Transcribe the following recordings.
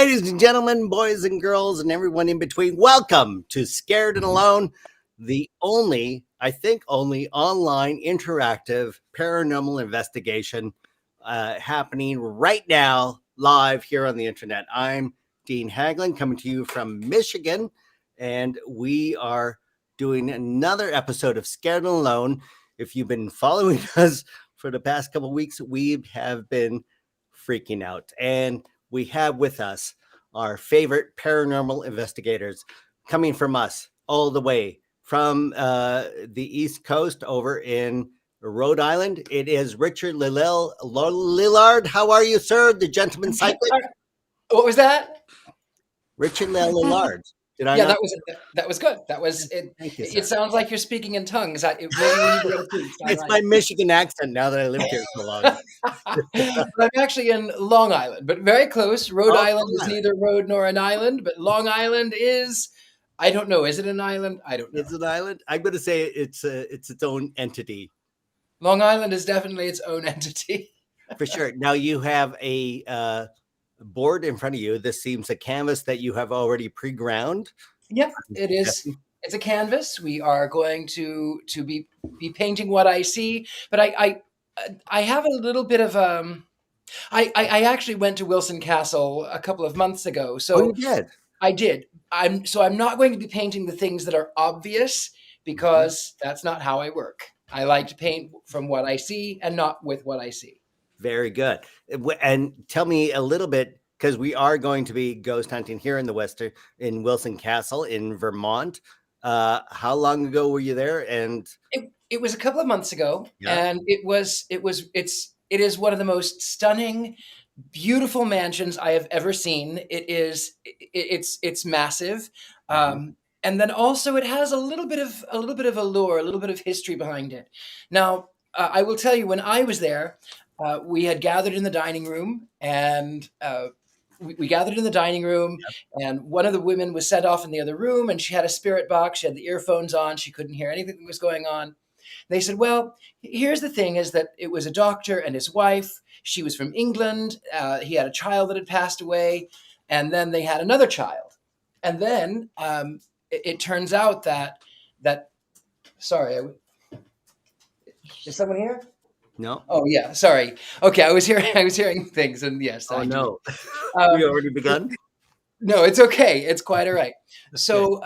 Ladies and gentlemen, boys and girls, and everyone in between, welcome to Scared and Alone, the only, I think, only online interactive paranormal investigation happening right now live here on the internet. I'm Dean Haglund, coming to you from Michigan, and we are doing another episode of Scared and Alone. If you've been following us for the past couple of weeks, we have been freaking out, and we have with us our favorite paranormal investigators coming from us all the way from the East Coast over in Rhode Island. It is Richard-Lael Lillard. How are you, sir? The gentleman psychic. What was that? Richard-Lael Lillard. Did I? Yeah, not? that was good. That was it. Thank you, sir. It sounds like you're speaking in tongues. It's my Michigan accent now that I lived here so long. I'm actually in Long Island, but very close. Rhode Island is neither road nor an island, but Long Island is, I don't know. Is it an island? I don't know. It's an island. I'm going to say it's its own entity. Long Island is definitely its own entity. For sure. Now you have a board in front of you. This seems a canvas that you have already pre-ground. Yep, it is. It's a canvas. We are going to be painting what I see, but I have a little bit of I actually went to Wilson Castle a couple of months ago. So you did? I did. I'm not going to be painting the things that are obvious because that's not how I work. I like to paint from what I see and not with what I see. Very good. And tell me a little bit, because we are going to be ghost hunting here in the in Wilson Castle in Vermont. How long ago were you there? And it was a couple of months ago, and it is one of the most stunning, beautiful mansions I have ever seen. It's massive. And then also it has a little bit of allure, a little bit of history behind it. Now, I will tell you, when I was there, we had gathered in the dining room, and we gathered in the dining room, and one of the women was sent off in the other room, and she had a spirit box. She had the earphones on. She couldn't hear anything that was going on. They said, well, here's the thing, is that it was a doctor and his wife. She was from England. He had a child that had passed away, and then they had another child. And then it turns out that sorry, is someone here? No. Oh yeah, sorry. Okay, I was hearing things, and yes. Oh no, we already begun. No, it's okay. It's quite all right. So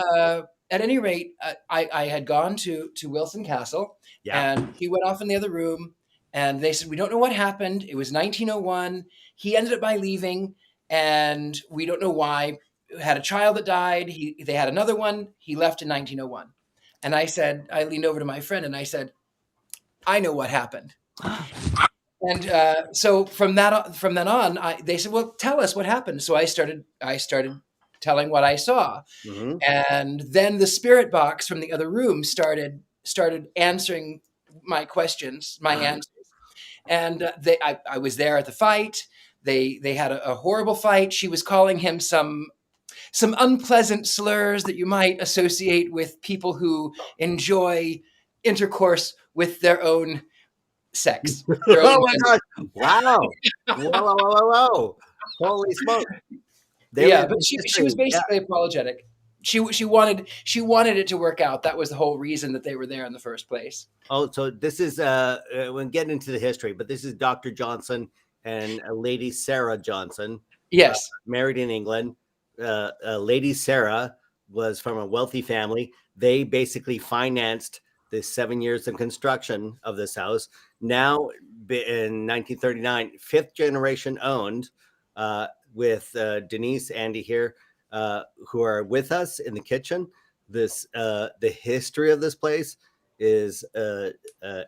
at any rate, I had gone to Wilson Castle, and he went off in the other room, and they said, we don't know what happened. It was 1901. He ended up by leaving, and we don't know why. Had a child that died. They had another one. He left in 1901. And I leaned over to my friend and I said, I know what happened. And so from then on, they said, well, tell us what happened. So I started telling what I saw. Mm-hmm. And then the spirit box from the other room started answering my questions, my answers. And I was there at the fight. They had a horrible fight. She was calling him some unpleasant slurs that you might associate with people who enjoy intercourse with their own sex. Oh my God! Wow! Whoa! Holy smoke! But she was basically apologetic. She wanted it to work out. That was the whole reason that they were there in the first place. Oh, so this is when getting into the history, but this is Dr. Johnson and Lady Sarah Johnson. Yes, married in England. Lady Sarah was from a wealthy family. They basically financed the 7 years of construction of this house. Now, in 1939, fifth generation owned, with Denise, Andy here, who are with us in the kitchen. This the history of this place is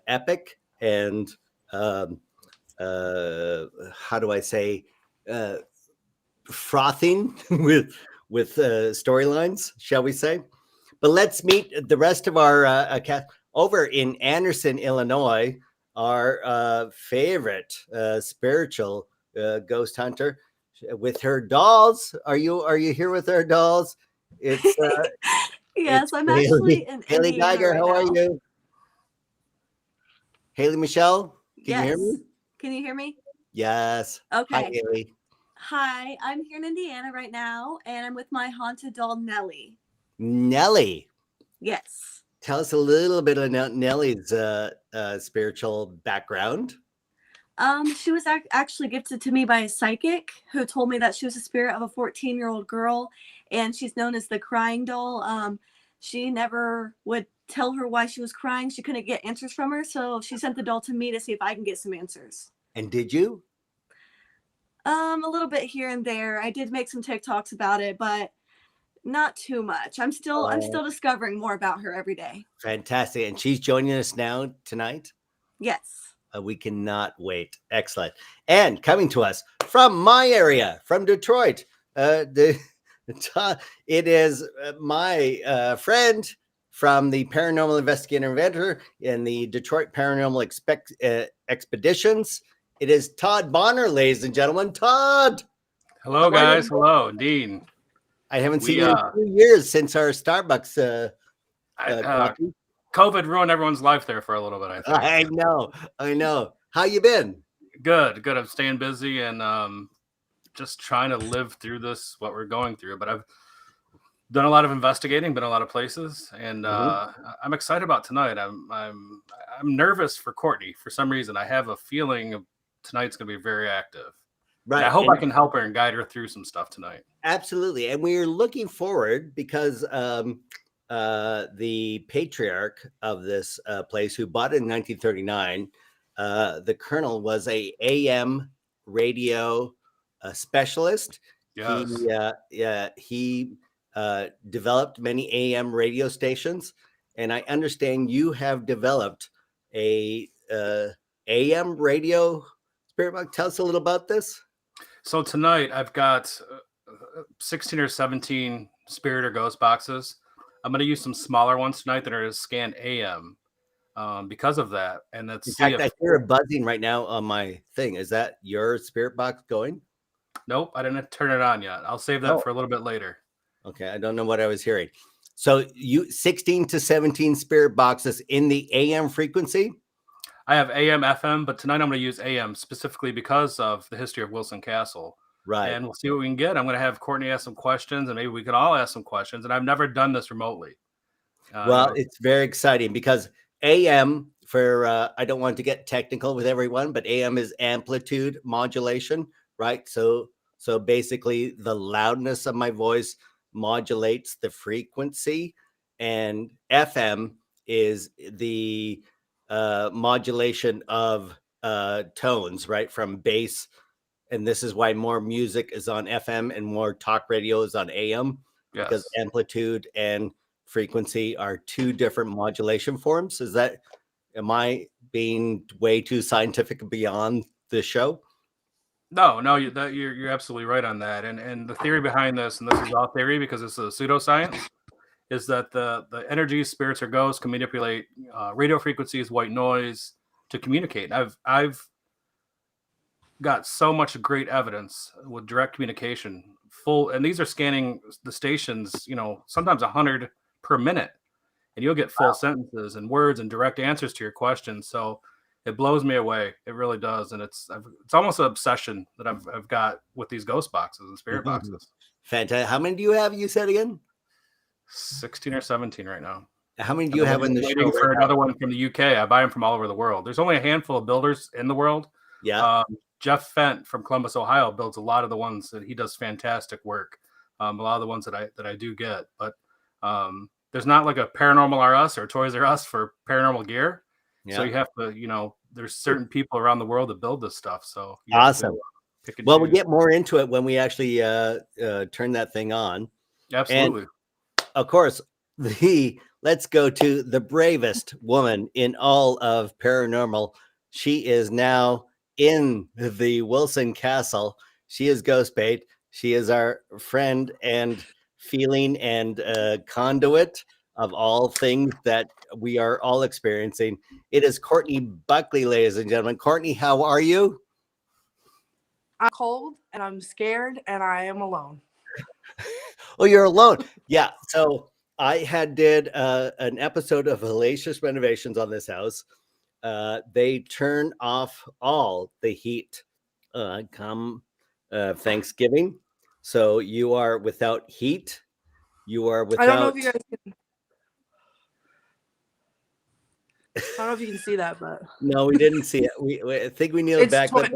epic, and how do I say, frothing with storylines, shall we say? But let's meet the rest of our cast over in Anderson, Illinois. Our favorite spiritual ghost hunter with her dolls. Are you here with her dolls? It's yes, I'm actually in Haley Geiger. How are you? Haley Michelle, can you hear me? Can you hear me? Yes. Okay. Hi, Haley. Hi, I'm here in Indiana right now, and I'm with my haunted doll, Nellie. Nellie. Yes. Tell us a little bit about Nellie's spiritual background. She was actually gifted to me by a psychic who told me that she was a spirit of a 14-year-old girl, and she's known as the crying doll. She never would tell her why she was crying. She couldn't get answers from her, so she sent the doll to me to see if I can get some answers. And did you? A little bit here and there. I did make some TikToks about it, but not too much. I'm still discovering more about her every day. Fantastic. And she's joining us now tonight. Yes. We cannot wait. Excellent. And coming to us from my area, from Detroit, it is my friend from the Paranormal Investigator Inventor in the Detroit Paranormal Expeditions. It is Todd Bonner, ladies and gentlemen. Todd. Hello, guys. Hello, Dean. I haven't seen you in 2 years since our Starbucks coffee. COVID ruined everyone's life there for a little bit, I think. I know. How you been? Good. I'm staying busy and just trying to live through this, what we're going through. But I've done a lot of investigating, been a lot of places, and I'm excited about tonight. I'm nervous for Courtney for some reason. I have a feeling tonight's going to be very active. Right. And I hope I can help her and guide her through some stuff tonight. Absolutely. And we're looking forward because the patriarch of this place, who bought it in 1939, the colonel was a AM radio specialist. Yes. He developed many AM radio stations, and I understand you have developed a AM radio spirit box. Tell us a little about this. So tonight I've got 16 or 17 spirit or ghost boxes. I'm going to use some smaller ones tonight that are to scan AM because of that. And that's in fact, I hear a buzzing right now on my thing. Is that your spirit box going? Nope, I didn't turn it on yet. I'll save that for a little bit later. Okay, I don't know what I was hearing. So you 16 to 17 spirit boxes in the AM frequency? I have AM, FM, but tonight I'm going to use AM specifically because of the history of Wilson Castle. Right. And we'll see what we can get. I'm going to have Courtney ask some questions, and maybe we can all ask some questions. And I've never done this remotely. It's very exciting because AM, I don't want to get technical with everyone, but AM is amplitude modulation, right? So basically the loudness of my voice modulates the frequency, and FM is the modulation of tones, right? From bass. And this is why more music is on FM and more talk radio is on AM, because amplitude and frequency are two different modulation forms. Am I being way too scientific beyond the show? No, you're absolutely right on that. And the theory behind this, and this is all theory because it's a pseudoscience, is that the energy, spirits, or ghosts can manipulate radio frequencies, white noise to communicate. I've got so much great evidence with direct communication, and these are scanning the stations, sometimes 100 per minute, and you'll get full sentences and words and direct answers to your questions. So it blows me away. It really does. And it's almost an obsession that I've got with these ghost boxes and spirit boxes. Fantastic. How many do you have? You said again? 16 or 17 right now. How many do you have in the show? For another one from the UK. I buy them from all over the world. There's only a handful of builders in the world. Yeah. Jeff Fent from Columbus, Ohio, builds a lot of the ones that he does fantastic work. A lot of the ones that I do get, but there's not like a Paranormal R Us or Toys R Us for paranormal gear. Yeah. So you have to, there's certain people around the world that build this stuff. So awesome. Well, we get more into it when we actually turn that thing on. Absolutely. And of course, let's go to the bravest woman in all of paranormal. She is now in the Wilson Castle. She is Ghostbait. She is our friend and feeling and conduit of all things that we are all experiencing. It is Courtney Buckley, ladies and gentlemen. Courtney, how are you? I'm cold and I'm scared and I am alone. Oh, you're alone. Yeah. So I did an episode of Hellacious Renovations on this house. They turn off all the heat come Thanksgiving. So you are without heat. You are I don't know if without. you guys can. I don't know if you can see that, but No, we didn't see it. I think we kneeled back, but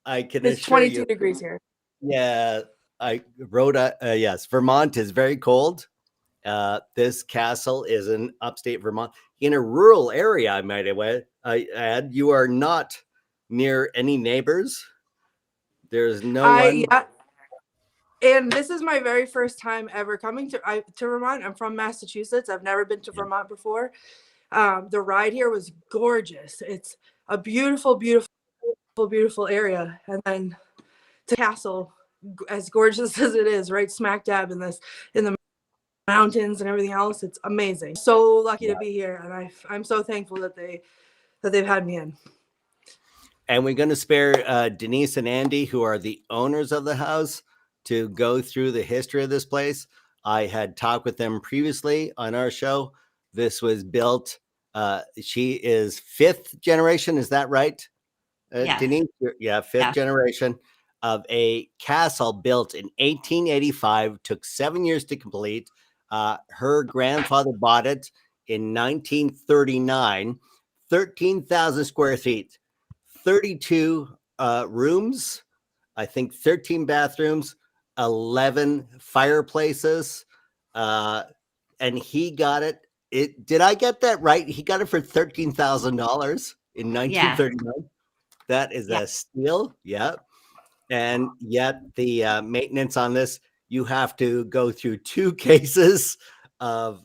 I can it's assure 22 you. degrees here. Yeah, I wrote. Yes, Vermont is very cold. This castle is in upstate Vermont, in a rural area. I might add. You are not near any neighbors. There's no one. Yeah. And this is my very first time ever coming to Vermont. I'm from Massachusetts. I've never been to Vermont before. The ride here was gorgeous. It's a beautiful, beautiful, beautiful area. And then to castle, as gorgeous as it is, right smack dab in the mountains and everything else. It's amazing. So lucky to be here, and I'm so thankful that they've had me in. And we're going to spare Denise and Andy, who are the owners of the house, to go through the history of this place. I had talked with them previously on our show. This was built. She is fifth generation. Is that right? Yes. Denise? Yeah, fifth generation of a castle built in 1885. Took 7 years to complete. Her grandfather bought it in 1939. 13,000 square feet. 32 rooms, I think 13 bathrooms, 11 fireplaces, and he got it. Did I get that right? He got it for $13,000 in 1939. That is a steal. Yeah. And yet the maintenance on this, you have to go through 2 cases of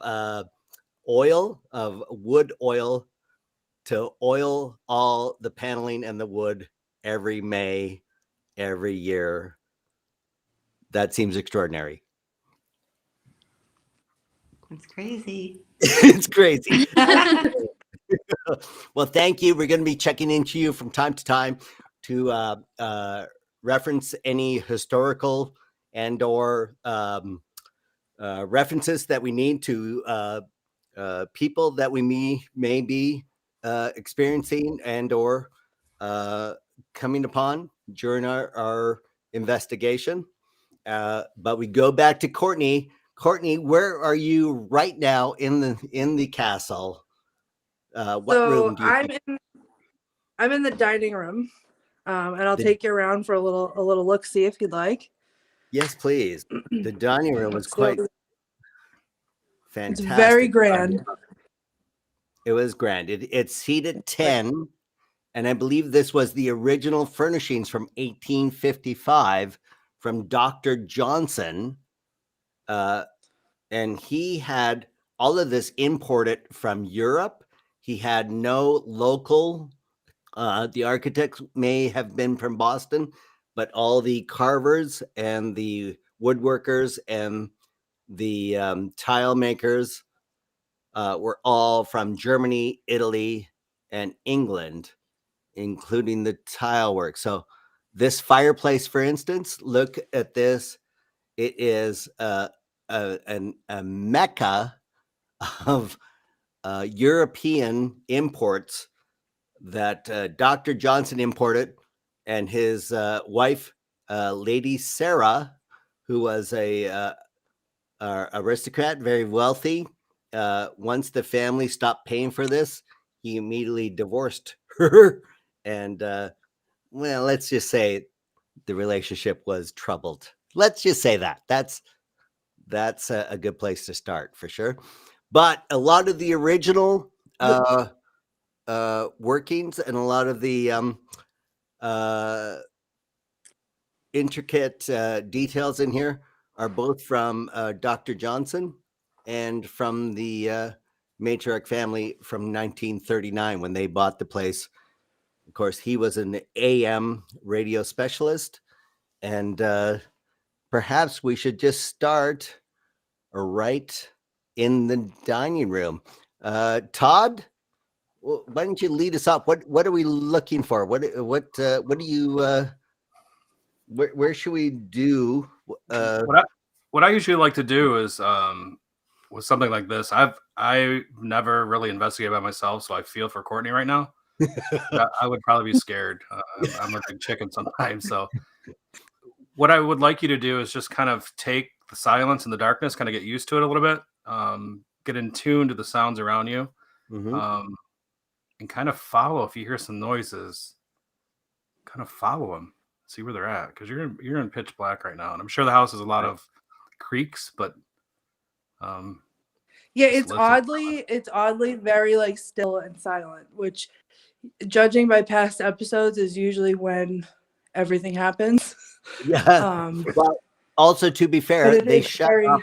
wood oil, to oil all the paneling and the wood every May, every year. That seems extraordinary. It's crazy. It's crazy. Well, thank you. We're going to be checking into you from time to time to reference any historical and or references that we need to people that we may be experiencing and or coming upon during our investigation. But we go back to Courtney. Courtney, where are you right now in the castle? Room do you I'm in the dining room, and I'll take you around for a little look see if you'd like. Yes, please. The dining room was quite fantastic. It's very grand. It was grand. It seated 10, and I believe this was the original furnishings from 1855 from Dr. Johnson. And he had all of this imported from Europe. He had no local, the architects may have been from Boston, but all the carvers and the woodworkers and the tile makers were all from Germany, Italy, and England, including the tile work. So this fireplace, for instance, look at this. It is a mecca of European imports that Dr. Johnson imported, and his wife, Lady Sarah, who was a aristocrat, very wealthy. Once the family stopped paying for this, he immediately divorced her, and well, let's just say the relationship was troubled. Let's just say that. That's a good place to start for sure. But a lot of the original workings and a lot of the intricate details in here are both from Dr. Johnson and from the matriarch family from 1939 when they bought the place. Of course, he was an AM radio specialist, and perhaps we should just start right in the dining room. Todd, why don't you lead us up? What are we looking for? What do you where should we do? What I usually like to do is with something like this. I've never really investigated by myself, so I feel for Courtney right now. I would probably be scared. I'm a big chicken sometimes. So what I would like you to do is just kind of take the silence and the darkness, kind of get used to it a little bit, get in tune to the sounds around you, and kind of follow. If you hear some noises, kind of follow them, see where they're at, because you're in pitch black right now, and I'm sure the house has a lot of creaks, but yeah, it's oddly very like still and silent, which, judging by past episodes, is usually when everything happens. Yeah. Well, also, to be fair, they shut off.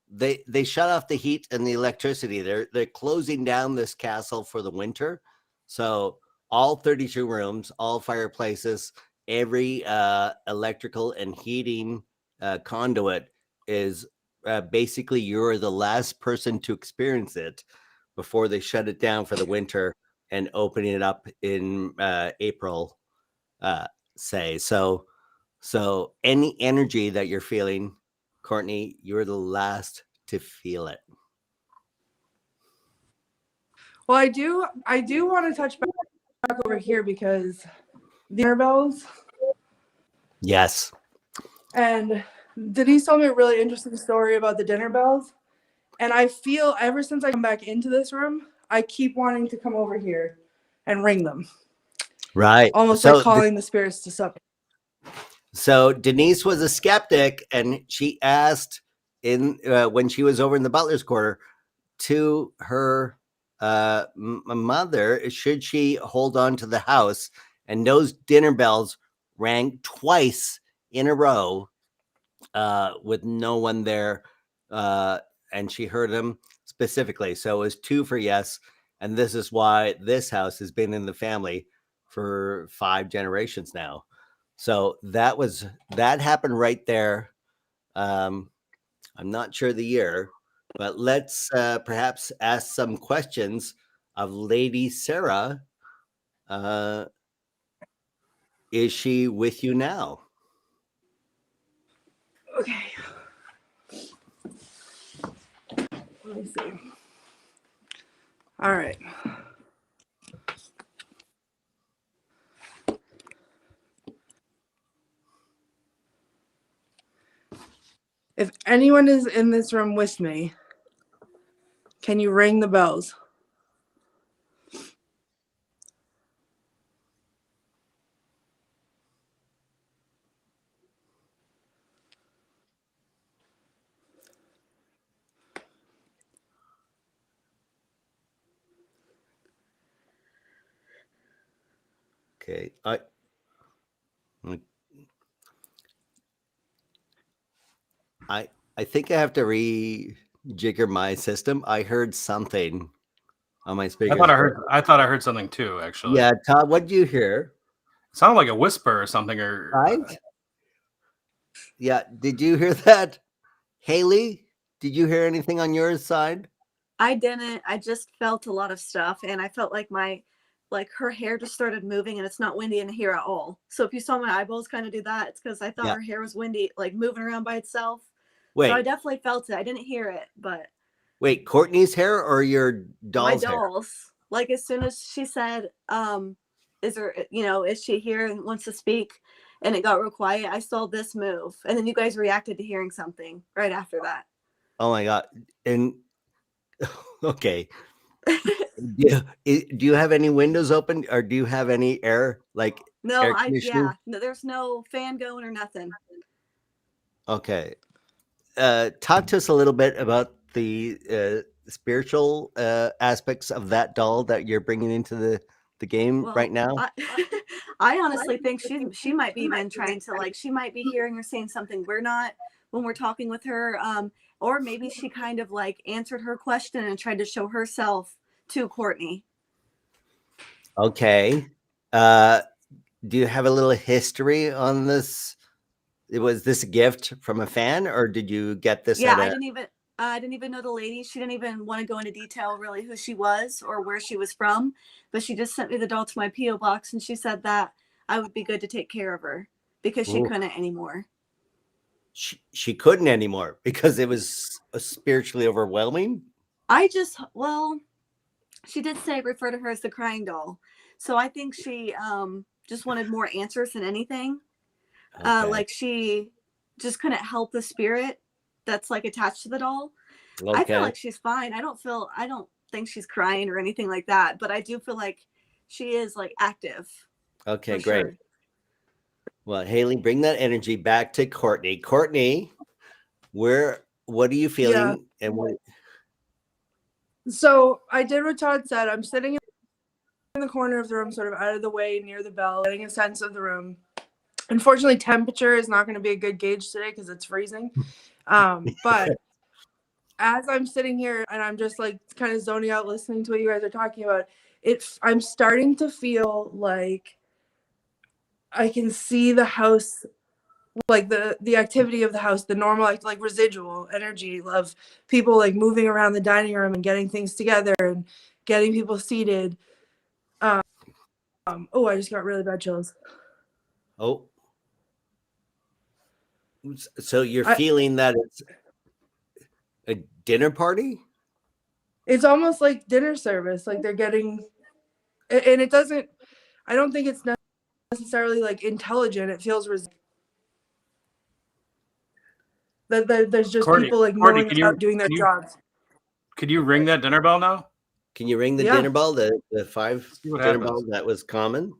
They shut off the heat and the electricity. They're closing down this castle for the winter, so all 32 rooms, all fireplaces, every electrical and heating conduit is basically, you're the last person to experience it before they shut it down for the winter and opening it up in April, say. So any energy that you're feeling, Courtney, you're the last to feel it. Well, I do want to touch back over here because dinner bells. Yes. And Denise told me a really interesting story about the dinner bells. And I feel ever since I come back into this room, I keep wanting to come over here and ring them. Right. Almost like calling the spirits to supper. So Denise was a skeptic, and she asked when she was over in the butler's quarter to her mother, should she hold on to the house? And those dinner bells rang twice in a row with no one there. And she heard them specifically. So it was 2 for yes. And this is why this house has been in the family for 5 generations now. So that happened right there. I'm not sure the year, but let's perhaps ask some questions of Lady Sarah. Is she with you now? Okay. Let me see. All right. If anyone is in this room with me, can you ring the bells? Okay. I think I have to rejigger my system. I heard something on my speakers. I thought I heard something too, actually. Yeah, Todd, what did you hear? It sounded like a whisper or something, right? Yeah, did you hear that? Haley, did you hear anything on your side? I didn't. I just felt a lot of stuff, and I felt like her hair just started moving, and it's not windy in here at all. So if you saw my eyeballs kind of do that, it's because I thought her hair was windy, like moving around by itself. Wait. So I definitely felt it. I didn't hear it, but. Wait, Courtney's hair or your doll's hair? My doll's. Like as soon as she said, is she here and wants to speak? And it got real quiet. I saw this move. And then you guys reacted to hearing something right after that. Oh my God. And okay. Do you have any windows open, or do you have any air, like no, air conditioning? No, there's no fan going or nothing. Okay. Talk to us a little bit about the spiritual aspects of that doll that you're bringing into the game right now. I honestly think she might be even trying to, she might be hearing or saying something we're not when we're talking with her. Or maybe she kind of answered her question and tried to show herself to Courtney. Okay. Do you have a little history on this? Was this a gift from a fan, or did you get this? Yeah, I didn't even know the lady. She didn't even want to go into detail really who she was or where she was from, but she just sent me the doll to my P.O. box, and she said that I would be good to take care of her because she couldn't anymore. She couldn't anymore because it was spiritually overwhelming. I she did say refer to her as the crying doll. So I think she just wanted more answers than anything. Okay. Like she just couldn't help the spirit that's like attached to the doll. Okay. I feel like she's fine. I don't think she's crying or anything like that, but I do feel like she is like active. Okay, great. Sure. Well, Haley, bring that energy back to Courtney. Courtney, what are you feeling? Yeah. And what? So I did what Todd said. I'm sitting in the corner of the room, sort of out of the way near the bell, getting a sense of the room. Unfortunately, temperature is not going to be a good gauge today because it's freezing. But as I'm sitting here and I'm just like kind of zoning out, listening to what you guys are talking about, I'm starting to feel like I can see the house, like the activity of the house, the normal, like residual energy of people like moving around the dining room and getting things together and getting people seated. I just got really bad chills. Oh. So you're feeling that it's a dinner party? It's almost like dinner service. Like they're getting, and it doesn't, I don't think it's necessarily like intelligent. It feels there's just Courtney, people like Courtney, knowing about doing their jobs. Could you ring that dinner bell now? Can you ring the dinner bell, the 5 dinner bell that was common?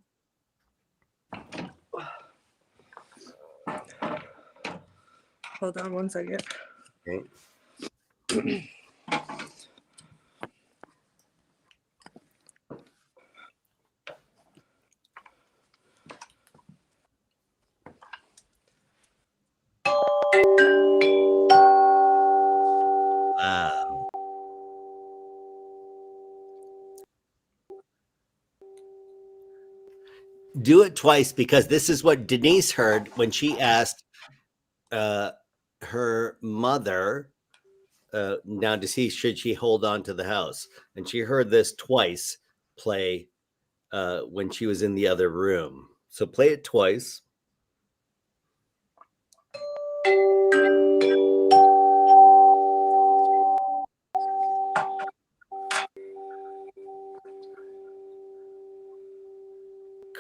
Hold on one second. Okay. Wow. Do it twice because this is what Denise heard when she asked her mother now to see should she hold on to the house, and she heard this twice play when she was in the other room. So play it twice.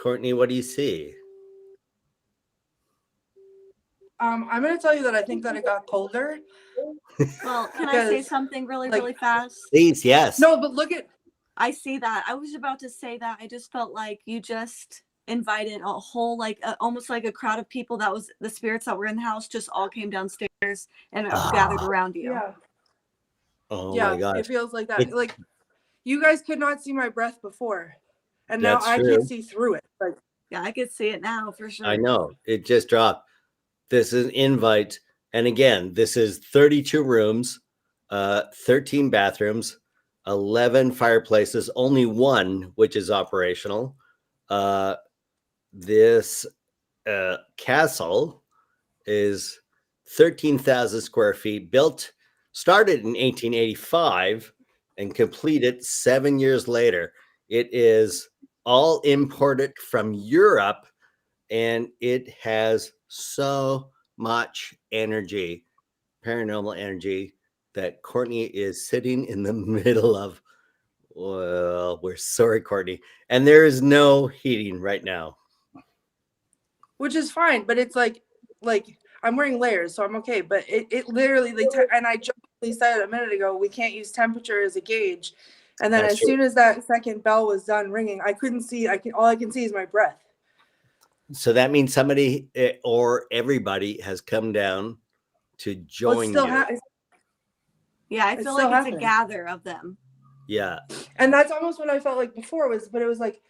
Courtney, what do you see? I'm going to tell you that I think that it got colder. Well, can I say something really fast? Please, yes. No, but look at. I see that. I was about to say that. I just felt like you just invited a whole, almost like a crowd of people that was the spirits that were in the house just all came downstairs and gathered around you. Yeah. Oh my God. It feels like that. Like you guys could not see my breath before. And now I can see through it. Like, yeah, I could see it now for sure. I know. It just dropped. This is an invite. And again, this is 32 rooms, 13 bathrooms, 11 fireplaces, only one which is operational. This castle is 13,000 square feet, started in 1885 and completed 7 years later. It is all imported from Europe, and it has so much energy, paranormal energy, that Courtney is sitting in the middle of. Well, we're sorry, Courtney. And there is no heating right now. Which is fine, but it's like I'm wearing layers, so I'm okay. But it literally, and I jokingly said a minute ago, we can't use temperature as a gauge. And then soon as that second bell was done ringing, I couldn't see. All I can see is my breath. So that means somebody or everybody has come down to join you. Yeah, I feel like it's a gather of them. Yeah. And that's almost what I felt like before but it was like,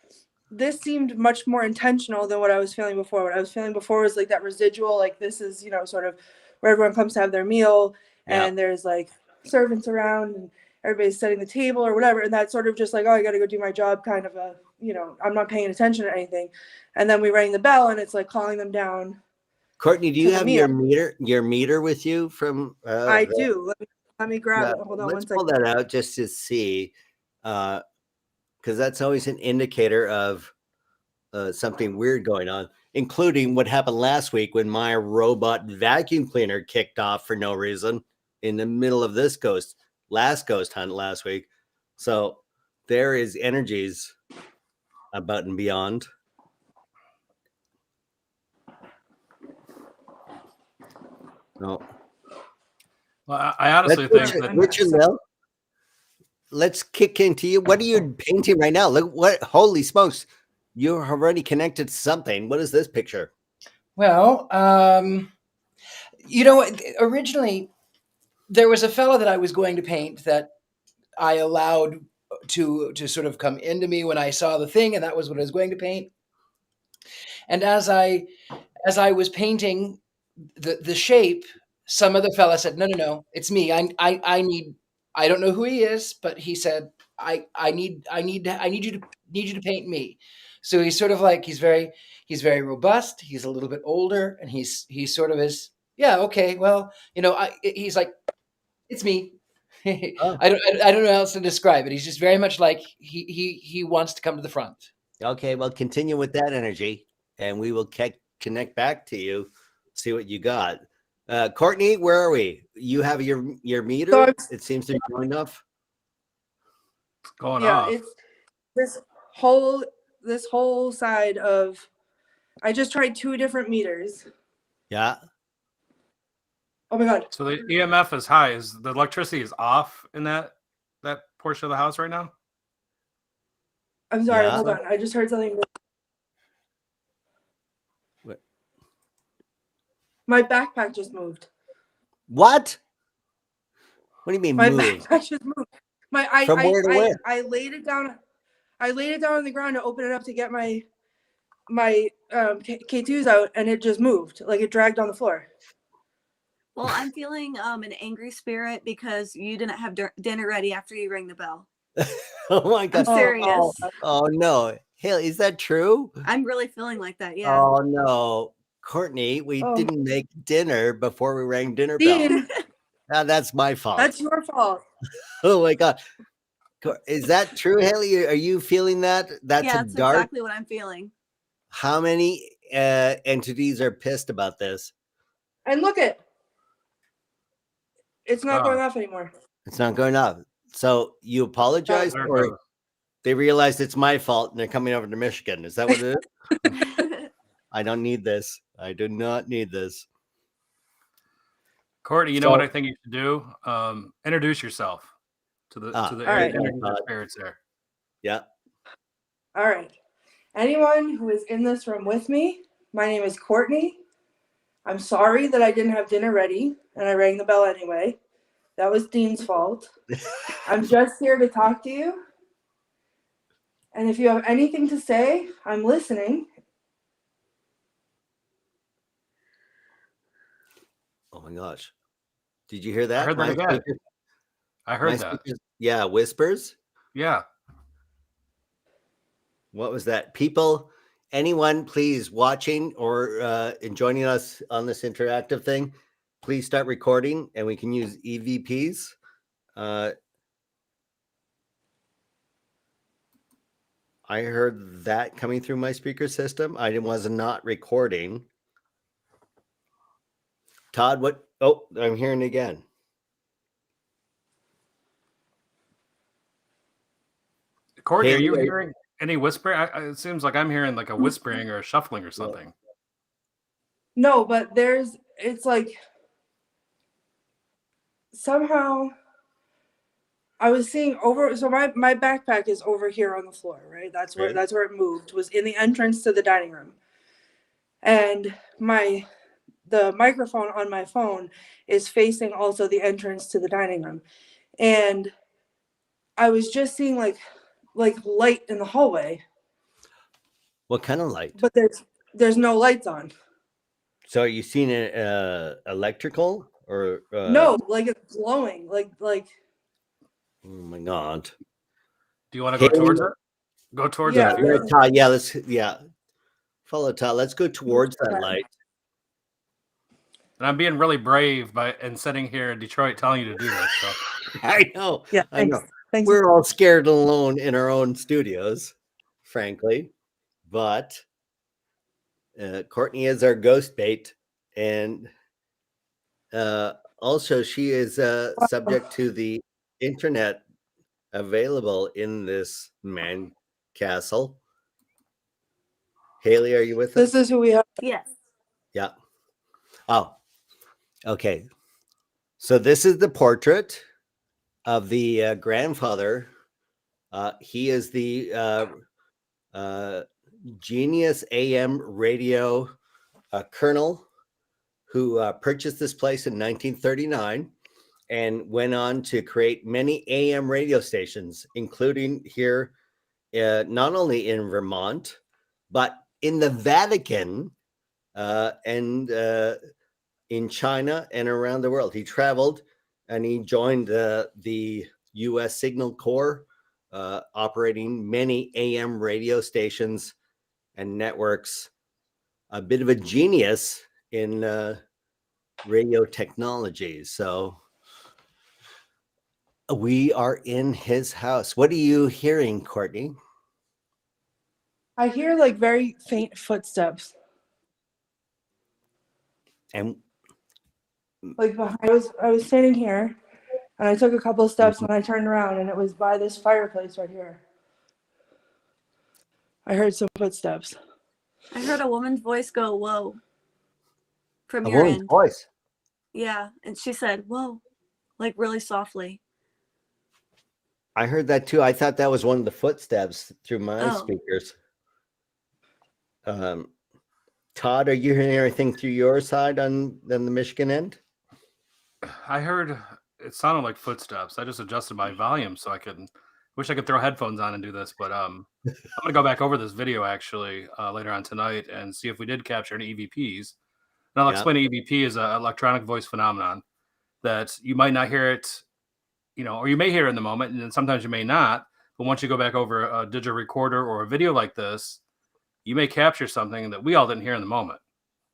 this seemed much more intentional than what I was feeling before. What I was feeling before was like that residual, like this is, sort of where everyone comes to have their meal and there's like servants around and everybody's setting the table or whatever. And that's sort of just like, oh, I got to go do my job kind of I'm not paying attention to anything. And then we rang the bell and it's like calling them down. Courtney, do you have your meter with you from? I do. Let me grab it. Hold on one second. Let's pull that out just to see, because that's always an indicator of something weird going on, including what happened last week when my robot vacuum cleaner kicked off for no reason in the middle of this last ghost hunt last week. So there is energies about and beyond. No. Well, I honestly think that Richard-Lael, let's kick into you. What are you painting right now? Look, what, holy smokes, you're already connected to something. What is this picture? Well, originally there was a fellow that I was going to paint that I allowed to sort of come into me when I saw the thing, and that was what I was going to paint. And as I was painting the shape, some other fella said, no, it's me. I don't know who he is, but he said, I need you to paint me. So he's sort of like, he's very robust. He's a little bit older, and he's sort of is, yeah, okay. Well, he's like, it's me. Oh. I don't know how else to describe it. He's just very much like he wants to come to the front. Okay, well, continue with that energy, and we will connect back to you, see what you got. Courtney, where are we? You have your meter? So it seems to be going off. it's going yeah, off. it's this whole side of. I just tried 2 different meters. Yeah. Oh my god. So the EMF is high. Is the electricity is off in that portion of the house right now? I'm sorry. Yeah. Hold on. I just heard something. What? My backpack just moved. What? What do you mean My move? backpack just moved. From where to where? I laid it down. I laid it down on the ground to open it up to get my K2s out, and it just moved. Like it dragged on the floor. Well, I'm feeling an angry spirit because you didn't have dinner ready after you rang the bell. Oh my God. I'm serious. Oh no. Haley, is that true? I'm really feeling like that. Yeah. Oh no. Courtney, we didn't make dinner before we rang dinner bell. Dean, Now, that's my fault. that's your fault. Oh my God. Is that true, Haley? Are you feeling that? That's yeah, a that's dark. exactly what I'm feeling. How many entities are pissed about this? And look it. It's not Oh. going off anymore. It's not going up. So you apologize, There it or goes. they realize it's my fault and they're coming over to Michigan. Is that what it is? I don't need this. I do not need this. Courtney, you know what I think you should do? Introduce yourself to the All right. energy spirits there. Yeah. All right. Anyone who is in this room with me, my name is Courtney. I'm sorry that I didn't have dinner ready and I rang the bell anyway. That was Dean's fault. I'm just here to talk to you. And if you have anything to say, I'm listening. Oh my gosh. Did you hear that? I heard that again. I heard that. Yeah, whispers. Yeah. What was that? People, anyone, please watching or joining us on this interactive thing, please start recording, and we can use EVPs. I heard that coming through my speaker system. I was not recording. Todd, what? Oh, I'm hearing it again. Courtney, Haley, are you hearing any whisper? It seems like I'm hearing like a whispering or a shuffling or something. No, but it's like somehow I was seeing over. So my backpack is over here on the floor, right? That's where it moved, was in the entrance to the dining room. And the microphone on my phone is facing also the entrance to the dining room. And I was just seeing like light in the hallway. What kind of light? But there's no lights on. So are you seeing it electrical or no, like it's glowing, like. Oh my God! Do you want to go towards it? Go towards it. Yeah, Todd. Yeah, follow Todd. Let's go towards that light. And I'm being really brave and sitting here in Detroit telling you to do this. So. I know. Yeah, I know. Thanks. We're all scared and alone in our own studios, frankly. But Courtney is our ghost bait, and also she is subject to the internet available in this man castle. Haley, are you with us? This is who we have. Yes. Yeah. Oh, okay. So this is the portrait of the grandfather. He is the Genius AM radio colonel who purchased this place in 1939 and went on to create many AM radio stations, including here, not only in Vermont, but in the Vatican and in China and around the world. He traveled and he joined the U.S. Signal Corps, operating many AM radio stations and networks. A bit of a genius in radio technology. So we are in his house. What are you hearing, Courtney? I hear like very faint footsteps. And Like behind, I was standing here, and I took a couple of steps, and I turned around, and it was by this fireplace right here. I heard some footsteps. I heard a woman's voice go, "Whoa," from a your woman's end. voice. Yeah, and she said, "Whoa," like really softly. I heard that too. I thought that was one of the footsteps through my Oh. speakers. Todd, are you hearing anything through your side on the Michigan end? I heard it sounded like footsteps. I just adjusted my volume so I could. Wish I could throw headphones on and do this, but I'm gonna go back over this video actually later on tonight and see if we did capture any EVPs. And I'll explain EVP is an electronic voice phenomenon that you might not hear it, or you may hear it in the moment, and then sometimes you may not. But once you go back over a digital recorder or a video like this, you may capture something that we all didn't hear in the moment.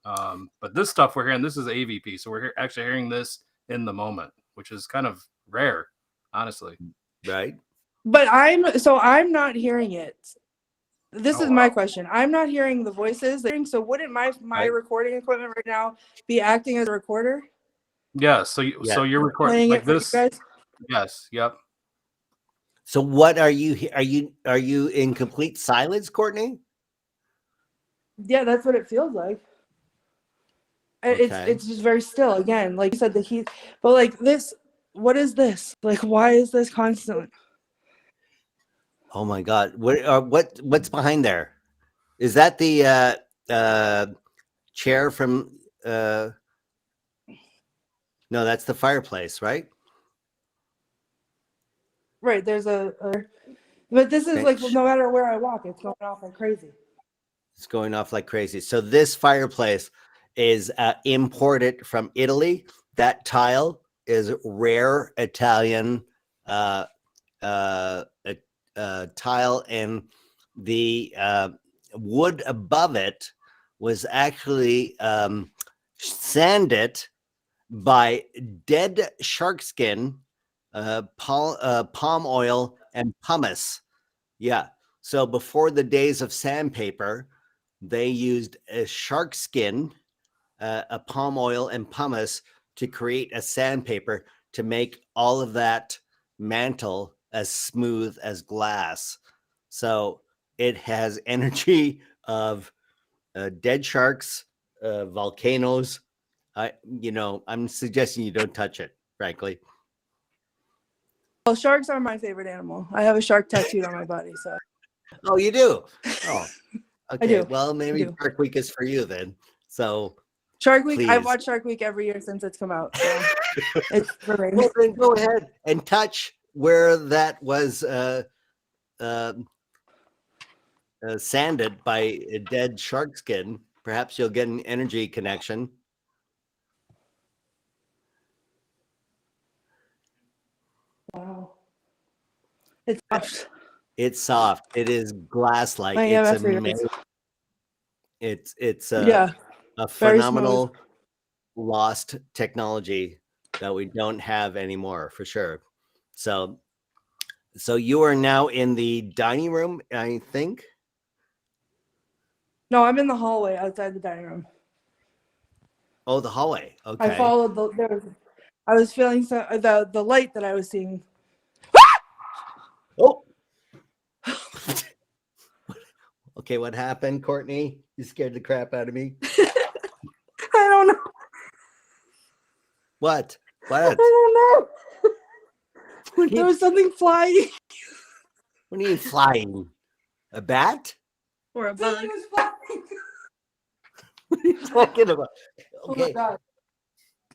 But this stuff we're hearing, this is AVP, so we're actually hearing this in the moment, which is kind of rare, honestly. Right. But I'm not hearing it. This is my question. I'm not hearing the voices. So wouldn't my Right. recording equipment right now be acting as a recorder? Yeah. So you're recording Playing like it for you this. guys? Yes. Yep. So what are you? Are you in complete silence, Courtney? Yeah, that's what it feels like. Okay. It's just very still. Again, like you said, the heat. But like this, what is this? Like, why is this constant? Oh my God! What's behind there? Is that the chair from? No, that's the fireplace, right? Right. There's but this is like no matter where I walk, it's going off like crazy. It's going off like crazy. So this fireplace is imported from Italy. That tile is rare Italian tile, and the wood above it was actually sanded by dead shark skin, palm oil, and pumice. Yeah. So before the days of sandpaper, they used a shark skin, a palm oil, and pumice to create a sandpaper to make all of that mantle as smooth as glass. So it has energy of dead sharks, volcanoes. I'm suggesting you don't touch it, frankly. Well, sharks are my favorite animal. I have a shark tattooed on my body. So. Oh, you do? Oh, okay. I do. Well, maybe Shark Week is for you then. So Shark Week, please. I've watched Shark Week every year since it's come out. So it's for me. Well, then go ahead and touch where that was sanded by a dead shark skin. Perhaps you'll get an energy connection. Wow. It's soft. It's soft. It is glass-like. My It's EMF reader amazing. is- It's yeah, a very phenomenal lost technology that we don't have anymore, for sure. So you are now in the dining room, I think. No, I'm in the hallway outside the dining room. Oh, the hallway. Okay. I followed I was feeling the light that I was seeing. Oh. Okay, what happened, Courtney? You scared the crap out of me. I don't know. What? I What? don't know. What do There you, was something flying. what do you mean flying? A bat? Or a bug. Something was flying. What are you talking about? Oh my Okay, god.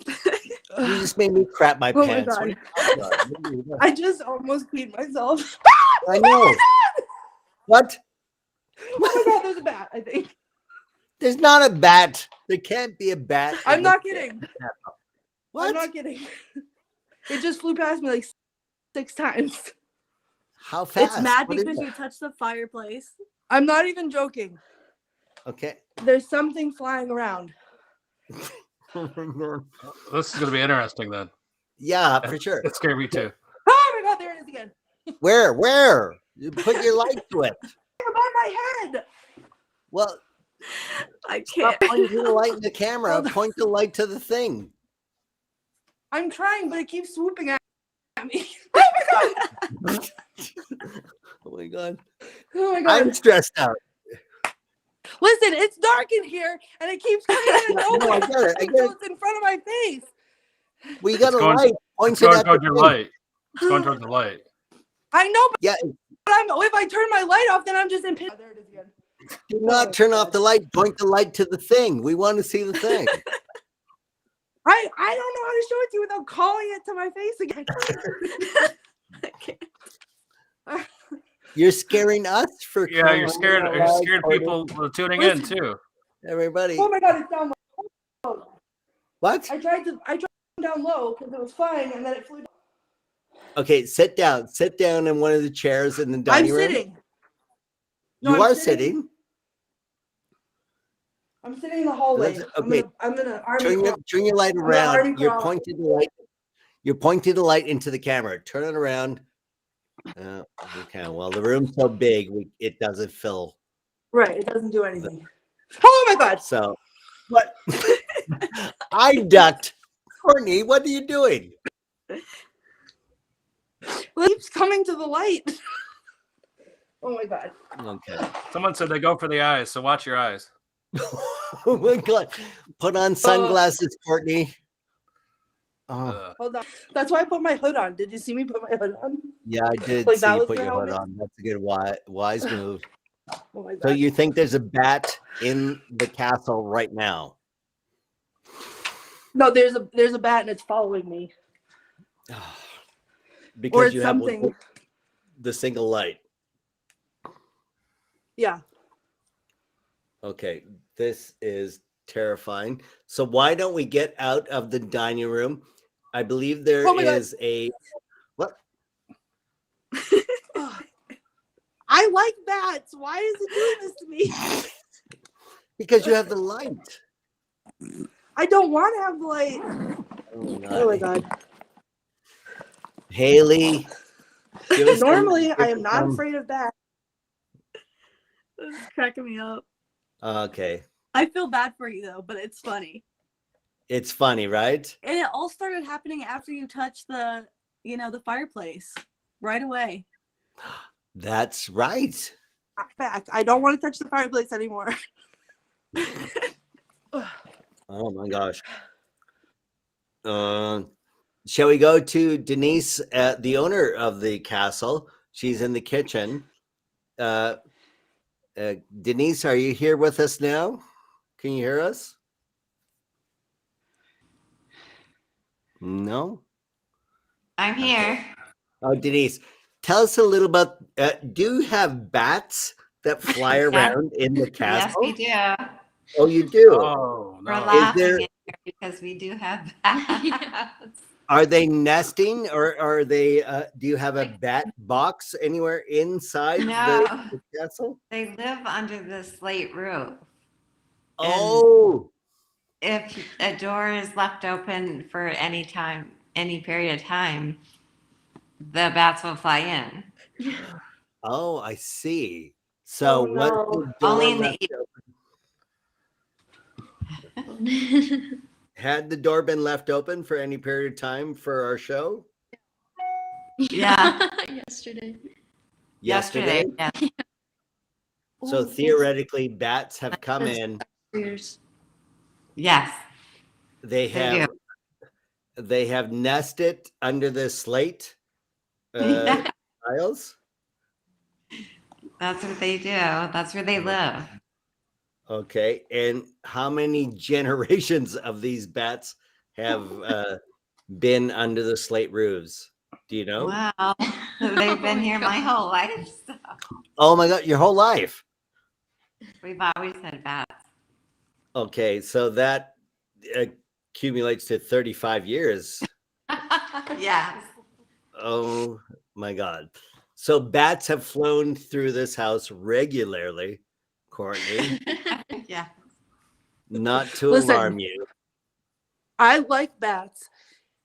you just made me crap my Oh my pants. What are God. you talking about? What are you doing? I just almost peed myself. I know. What? Oh my god, there's a bat, I think. There's not a bat. There can't be a bat. I'm in the- not kidding. What? I'm not kidding. It just flew past me like 6 times. How fast? It's mad What is because it? you touched the fireplace. I'm not even joking. Okay. There's something flying around. This is going to be interesting then. Yeah, for sure. It scared me too. Oh my god, there it is again. Where? Where? You put your light to it. Above my head. Well, I stop can't. pointing the light in the camera. Hold on. Point the light to the thing. I'm trying, but it keeps swooping at me. Oh my god. Oh my god. Oh my god. I'm stressed out. Listen, it's dark in here and it keeps coming out of No, I nowhere. get it. I get So it. it's in front of my face. We got a going- light. It's Point it going at the toward your thing. light. It's going toward the light. I know, but Yeah. if I turn my light off, then I'm just in pain. There it is again. Do not turn off the light. Point the light to the thing. We want to see the thing. I don't know how to show it to you without calling it to my face again. I can't. You're scaring us for Yeah, crying you're scared. out You're loud, scared Courtney. people tuning in too. Everybody. Oh my god, it's down low. What? I tried to down low because it was flying and then it flew down. Okay, sit down. Sit down in one of the chairs in the I'm dining room. sitting. You I'm are sitting. I'm sitting in the hallway. Let's- okay. I'm gonna army Turn your light gonna around. already You're crawl. pointing the light. You're pointing the light into the camera. Turn it around. Okay. Well, the room's so big, it doesn't fill. Right, it doesn't do anything. Oh my god. So, what? I ducked. Courtney, what are you doing? Well, it keeps coming to the light. Oh my god. Okay. Someone said they go for the eyes, so watch your eyes. Oh my god. Put on sunglasses, Courtney. Oh, Uh, Hold on. That's why I put my hood on. Did you see me put my hood on? yeah, I did Like see that you was put the your hood helmet? on. That's a good wise move. Oh my god. So you think there's a bat in the castle right now? No, there's a bat and it's following me. Or Because it's you have something. the single light. Yeah. Okay, this is terrifying. So why don't we get out of the dining room? I believe there Oh my God. is a what? I like bats. Why is it doing this to me? Because you have the light. I don't want to have the light. Oh my god. Haley. give us some- Normally, give I us am not some- afraid of bats. This is cracking me up. Okay. I feel bad for you though, but it's funny. It's funny, right? And it all started happening after you touched the fireplace right away. That's right. Fact, I don't want to touch the fireplace anymore. Oh my gosh. Shall we go to Denise, the owner of the castle? She's in the kitchen. Denise, are you here with us now? Can you hear us? No? I'm here. Oh, Denise, tell us a little about, do you have bats that fly Yeah. around in the Yes, castle? we do. Oh, you do? oh We're no! laughing there- in here because we do have bats. Are they nesting or are they, do you have a bat box anywhere inside No. the castle? They live under the slate roof. Oh, If a door is left open for any time, any period of time, the bats will fly in. oh, I see. So Oh, what's no. the door Only in the left open? Had the door been left open for any period of time for our show? Yeah. Yesterday. Yesterday. Yeah. So theoretically, bats have come in. Yes, They they have nested under the slate Yeah. tiles. That's what they do. That's where they live. Okay, and how many generations of these bats have been under the slate roofs? Do you know? Wow. They've been here my whole life. So Oh my God, your whole life. we've always had bats. Okay, so that accumulates to 35 years. Yes. Oh my God. So bats have flown through this house regularly, Courtney. Yeah. Not to Listen. alarm you. I like bats.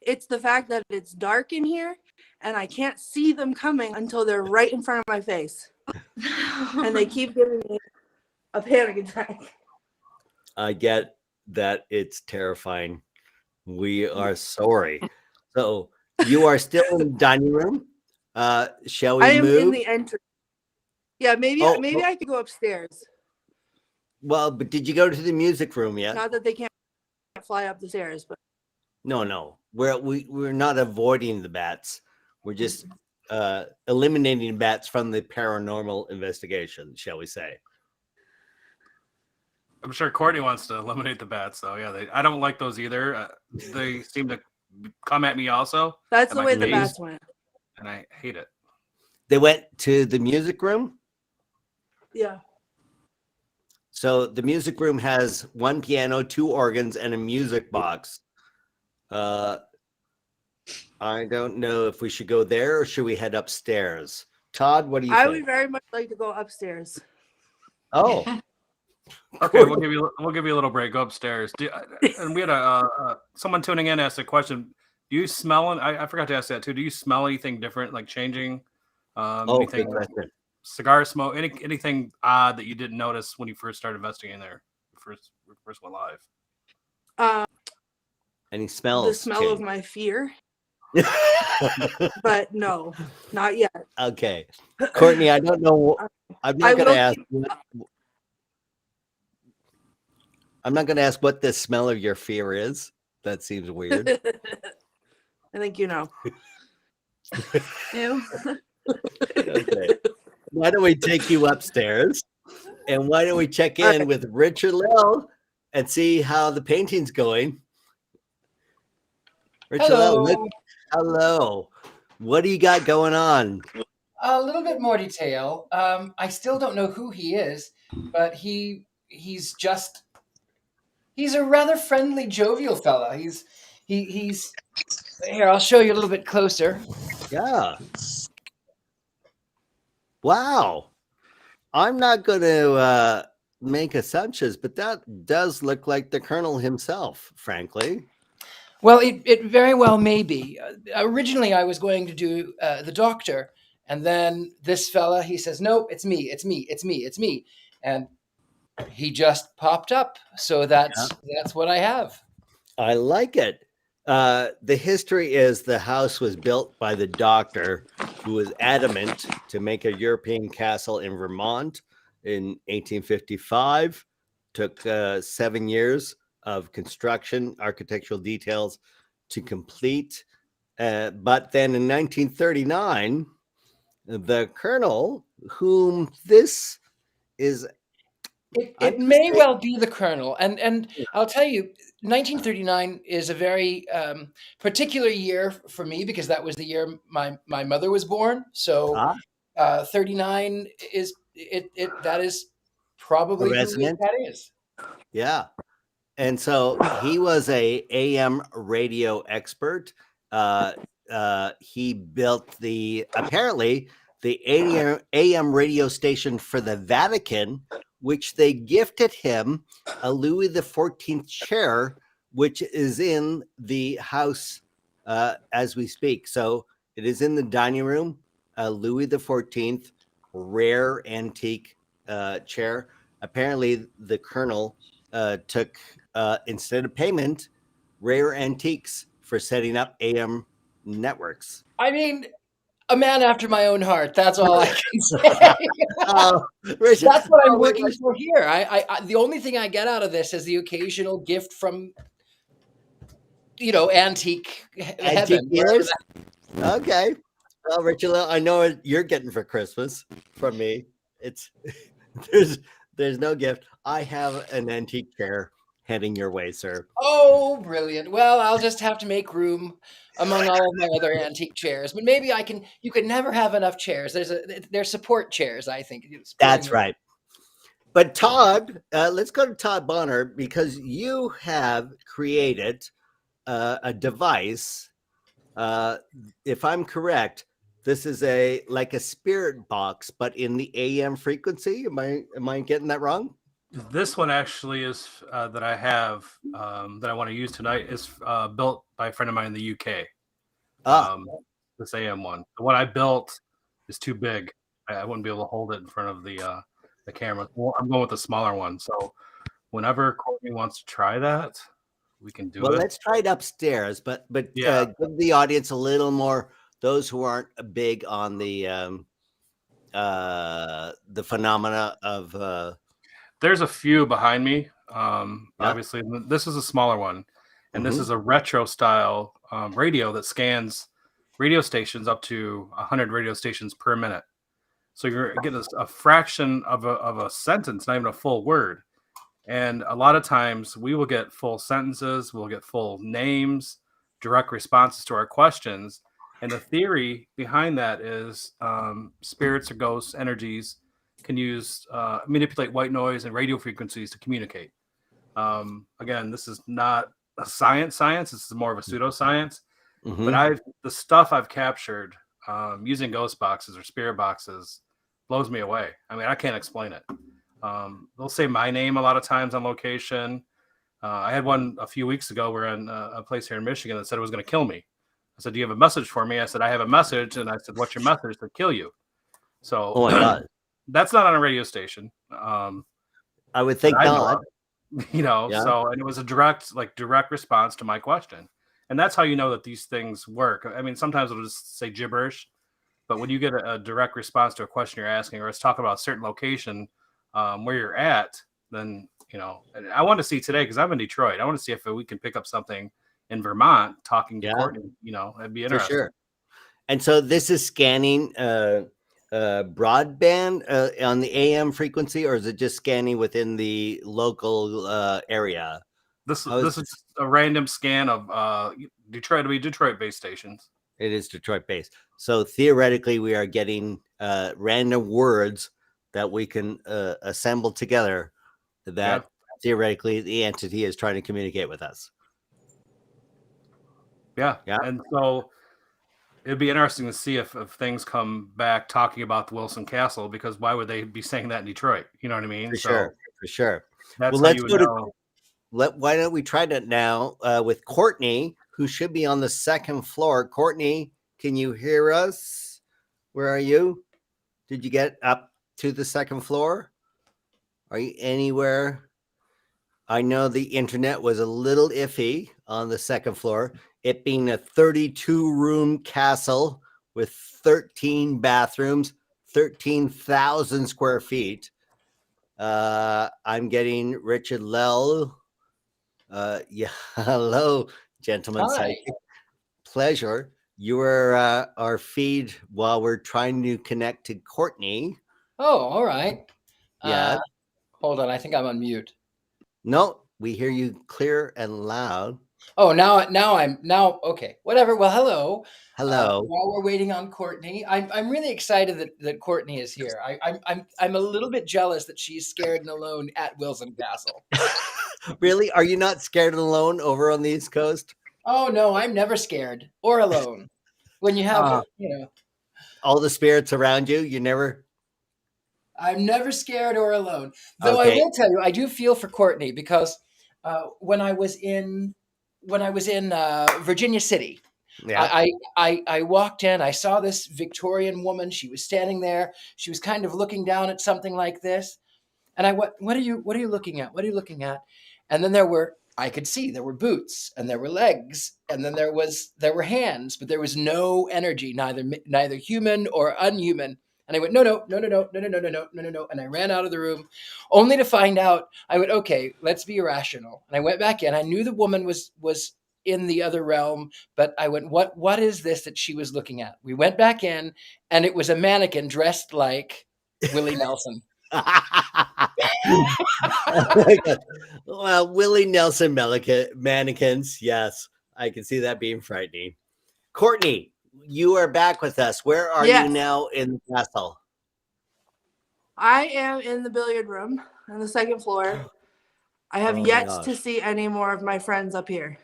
It's the fact that it's dark in here and I can't see them coming until they're right in front of my face. And they keep giving me a panic attack. I get that it's terrifying. We are sorry. So you are still in the dining room. Shall we I am move? in the entry. Yeah, maybe I could go upstairs. Well, but did you go to the music room yet? Not that they can't fly up the stairs, but No. We're not avoiding the bats. We're just eliminating bats from the paranormal investigation, shall we say? I'm sure Courtney wants to eliminate the bats, though. Yeah, I don't like those either. They seem to come at me also, that's Am the I way the pleased? bats went. and I hate it. They went to the music room. Yeah. So the music room has one piano, two organs, and a music box. I don't know if we should go there or should we head upstairs. Todd, what do you I think? would very much like to go upstairs. Oh, Okay, we'll give you a little break. Go upstairs. And we had someone tuning in asked a question. Do you smell? And I forgot to ask that too. Do you smell anything different, like changing? Anything? good question. Cigar smoke? Anything odd that you didn't notice when you first started investigating there? First went live. Any smells? The smell of my fear. But no, not yet. Okay, Courtney, I don't know. I'm not going to ask. I'm not going to ask what the smell of your fear is. That seems weird. I think you know. Ew. Okay. Why don't we take you upstairs? And why don't we check in with Richard-Lael and see how the painting's going? Richard-Lael, hello. What do you got going on? A little bit more detail. I still don't know who he is, but he's a rather friendly, jovial fella. He's here. I'll show you a little bit closer. Yeah. Wow. I'm not going to make assumptions, but that does look like the Colonel himself, frankly. Well, it very well may be. Originally, I was going to do the doctor, and then this fella, he says, "Nope, it's me, it's me, it's me, it's me," and he just popped up. So that's what I have. I like it. The history is the house was built by the doctor who was adamant to make a European castle in Vermont in 1855. Took 7 years of construction, architectural details to complete. But then in 1939, the Colonel, whom this is... It may well be the Colonel. And I'll tell you, 1939 is a very particular year for me because that was the year my mother was born. So 39 is that is probably who that is. Yeah. And so he was a AM radio expert. He built apparently the AM radio station for the Vatican, which they gifted him a Louis XIV chair, which is in the house as we speak. So it is in the dining room, Louis XIV rare antique chair. Apparently the Colonel took, instead of payment, rare antiques for setting up AM networks. I mean, A man after my own heart. That's all I can say. Richard, That's what I'm working for here. I the only thing I get out of this is the occasional gift from, antique antique heaven. dealers. Okay. Well, Richard-Lael, I know what you're getting for Christmas from me. It's there's no gift. I have an antique chair heading your way, sir. Oh, brilliant. Well, I'll just have to make room among all of my other antique chairs. But maybe you can never have enough chairs. There's support chairs, I think. That's right. But Todd, let's go to Todd Bonner, because you have created a device. If I'm correct, this is like a spirit box, but in the AM frequency. Am I getting that wrong? This one actually is that I have that I want to use tonight is built by a friend of mine in the UK. This AM one. The one I built is too big. I wouldn't be able to hold it in front of the camera. Well, I'm going with the smaller one. So whenever Courtney wants to try that, we can do it. Well, let's try it upstairs, but Yeah. Give the audience a little more. Those who aren't big on the phenomena of. There's a few behind me. Obviously, this is a smaller one, and this is a retro style radio that scans radio stations up to 100 radio stations per minute. So you're getting a fraction of a sentence, not even a full word. And a lot of times we will get full sentences, we'll get full names, direct responses to our questions. And the theory behind that is spirits or ghosts, energies can manipulate white noise and radio frequencies to communicate. Again, this is not a science. This is more of a pseudoscience. But the stuff I've captured using ghost boxes or spirit boxes blows me away. I mean, I can't explain it. They'll say my name a lot of times on location. I had one a few weeks ago. We're in a place here in Michigan that said it was going to kill me. I said, "Do you have a message for me?" I said, "I have a message." And I said, "What's your message?" To kill you. So, oh my God, that's not on a radio station. I would think not. So, and it was a direct response to my question. And that's how you know that these things work. I mean, sometimes it'll just say gibberish, but when you get a direct response to a question you're asking, or it's talking about a certain location where you're at, then, and I want to see today, because I'm in Detroit. I want to see if we can pick up something in Vermont talking to Courtney. It'd be interesting. For sure. And so this is scanning broadband on the AM frequency, or is it just scanning within the local area? This is a random scan of Detroit based stations. It is Detroit based. So theoretically, we are getting random words that we can assemble together that theoretically the entity is trying to communicate with us. Yeah. And so it'd be interesting to see if things come back talking about the Wilson Castle, because why would they be saying that in Detroit? You know what I mean? For sure. That's well, let's go to. Why don't we try that now with Courtney, who should be on the second floor. Courtney, can you hear us? Where are you? Did you get up to the second floor? Are you anywhere? I know the internet was a little iffy on the second floor, it being a 32-room castle with 13 bathrooms, 13,000 square feet. I'm getting Richard-Lael. Hello, gentlemen. Psychic. Pleasure. You were our feed while we're trying to connect to Courtney. Oh, all right. Yeah. Hold on. I think I'm on mute. No, we hear you clear and loud. Oh, now okay. Whatever. Well, hello. Hello. While we're waiting on Courtney, I'm really excited that Courtney is here. I'm a little bit jealous that she's scared and alone at Wilson Castle. Really? Are you not scared and alone over on the East Coast? Oh no, I'm never scared or alone. When you have all the spirits around you, you never. I'm never scared or alone. Though I will tell you, I do feel for Courtney, because when I was in Virginia City, I walked in. I saw this Victorian woman. She was standing there. She was kind of looking down at something like this, and I went, "What are you looking at? What are you looking at?" And then there were I could see there were boots and there were legs and then there were hands, but there was no energy, neither human or unhuman. And I went, no. And I ran out of the room only to find out. I went, okay, let's be irrational. And I went back in. I knew the woman was in the other realm, but I went, what is this that she was looking at? We went back in and it was a mannequin dressed like Willie Nelson. Well, Willie Nelson mannequins. Yes, I can see that being frightening. Courtney, you are back with us. Where are you now in the castle? I am in the billiard room on the second floor. I have yet to see any more of my friends up here.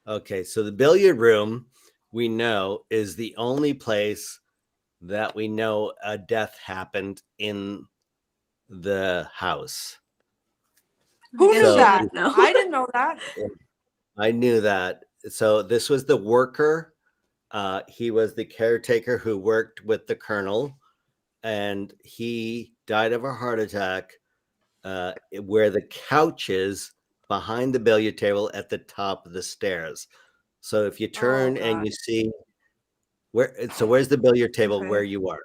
Okay, so the billiard room, we know, is the only place that we know a death happened in the house. Who knew that? I didn't know that. I knew that. So this was the worker. He was the caretaker who worked with the colonel, and he died of a heart attack where the couch is behind the billiard table at the top of the stairs. So if you turn and you see where's the billiard table where you are?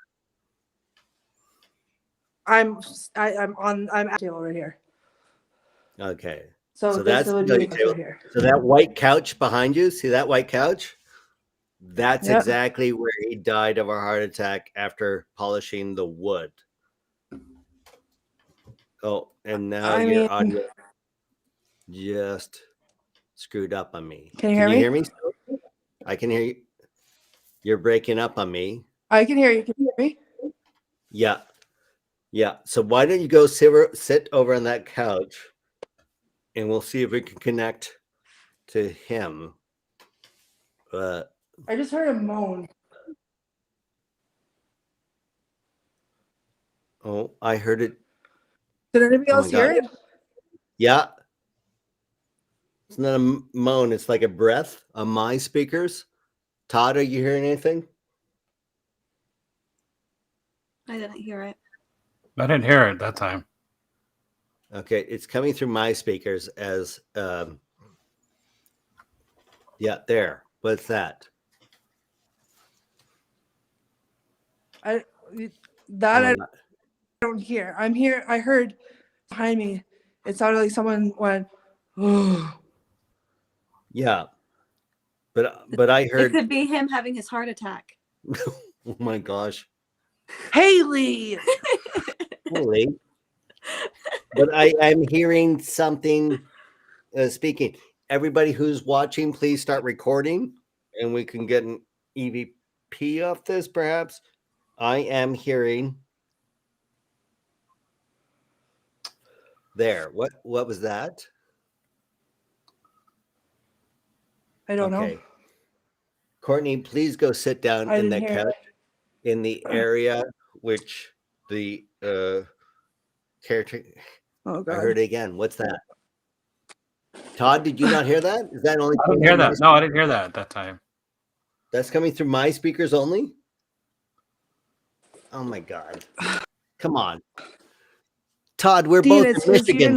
I'm at the table right here. Okay. So that's the billiard table. Here. So that white couch behind you, see that white couch? That's exactly where he died of a heart attack after polishing the wood. Oh, and now your audio just screwed up on me. Can you hear me? I can hear you. You're breaking up on me. I can hear you. Can you hear me? Yeah. Yeah. So why don't you go sit over on that couch and we'll see if we can connect to him. I just heard a moan. Oh, I heard it. Did anybody else hear it? Yeah. It's not a moan. It's like a breath on my speakers. Todd, are you hearing anything? I didn't hear it. I didn't hear it that time. Okay, it's coming through my speakers as there. What's that? I don't hear. I'm here. I heard behind me. It sounded like someone went, oh. Yeah. But I heard it could be him having his heart attack. Oh my gosh. Haley. Haley. But I'm hearing something speaking. Everybody who's watching, please start recording and we can get an EVP off this perhaps. I am hearing there. What was that? I don't know. Courtney, please go sit down in that couch in the area which the caretaker. Oh God. I heard it again. What's that? Todd, did you not hear that? Is that only? I didn't hear that. No, I didn't hear that at that time. That's coming through my speakers only? Oh my God. Come on. Todd, we're both in Michigan.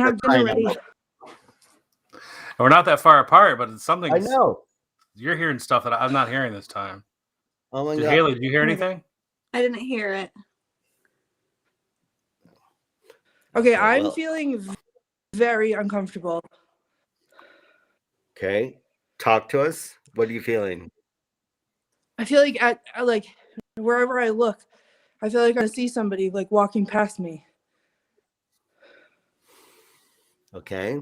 We're not that far apart, but it's something. I know. You're hearing stuff that I'm not hearing this time. Oh my God. Haley, did you hear anything? I didn't hear it. Okay, I'm feeling very uncomfortable. Okay. Talk to us. What are you feeling? I feel like at wherever I look, I feel like I see somebody like walking past me. Okay.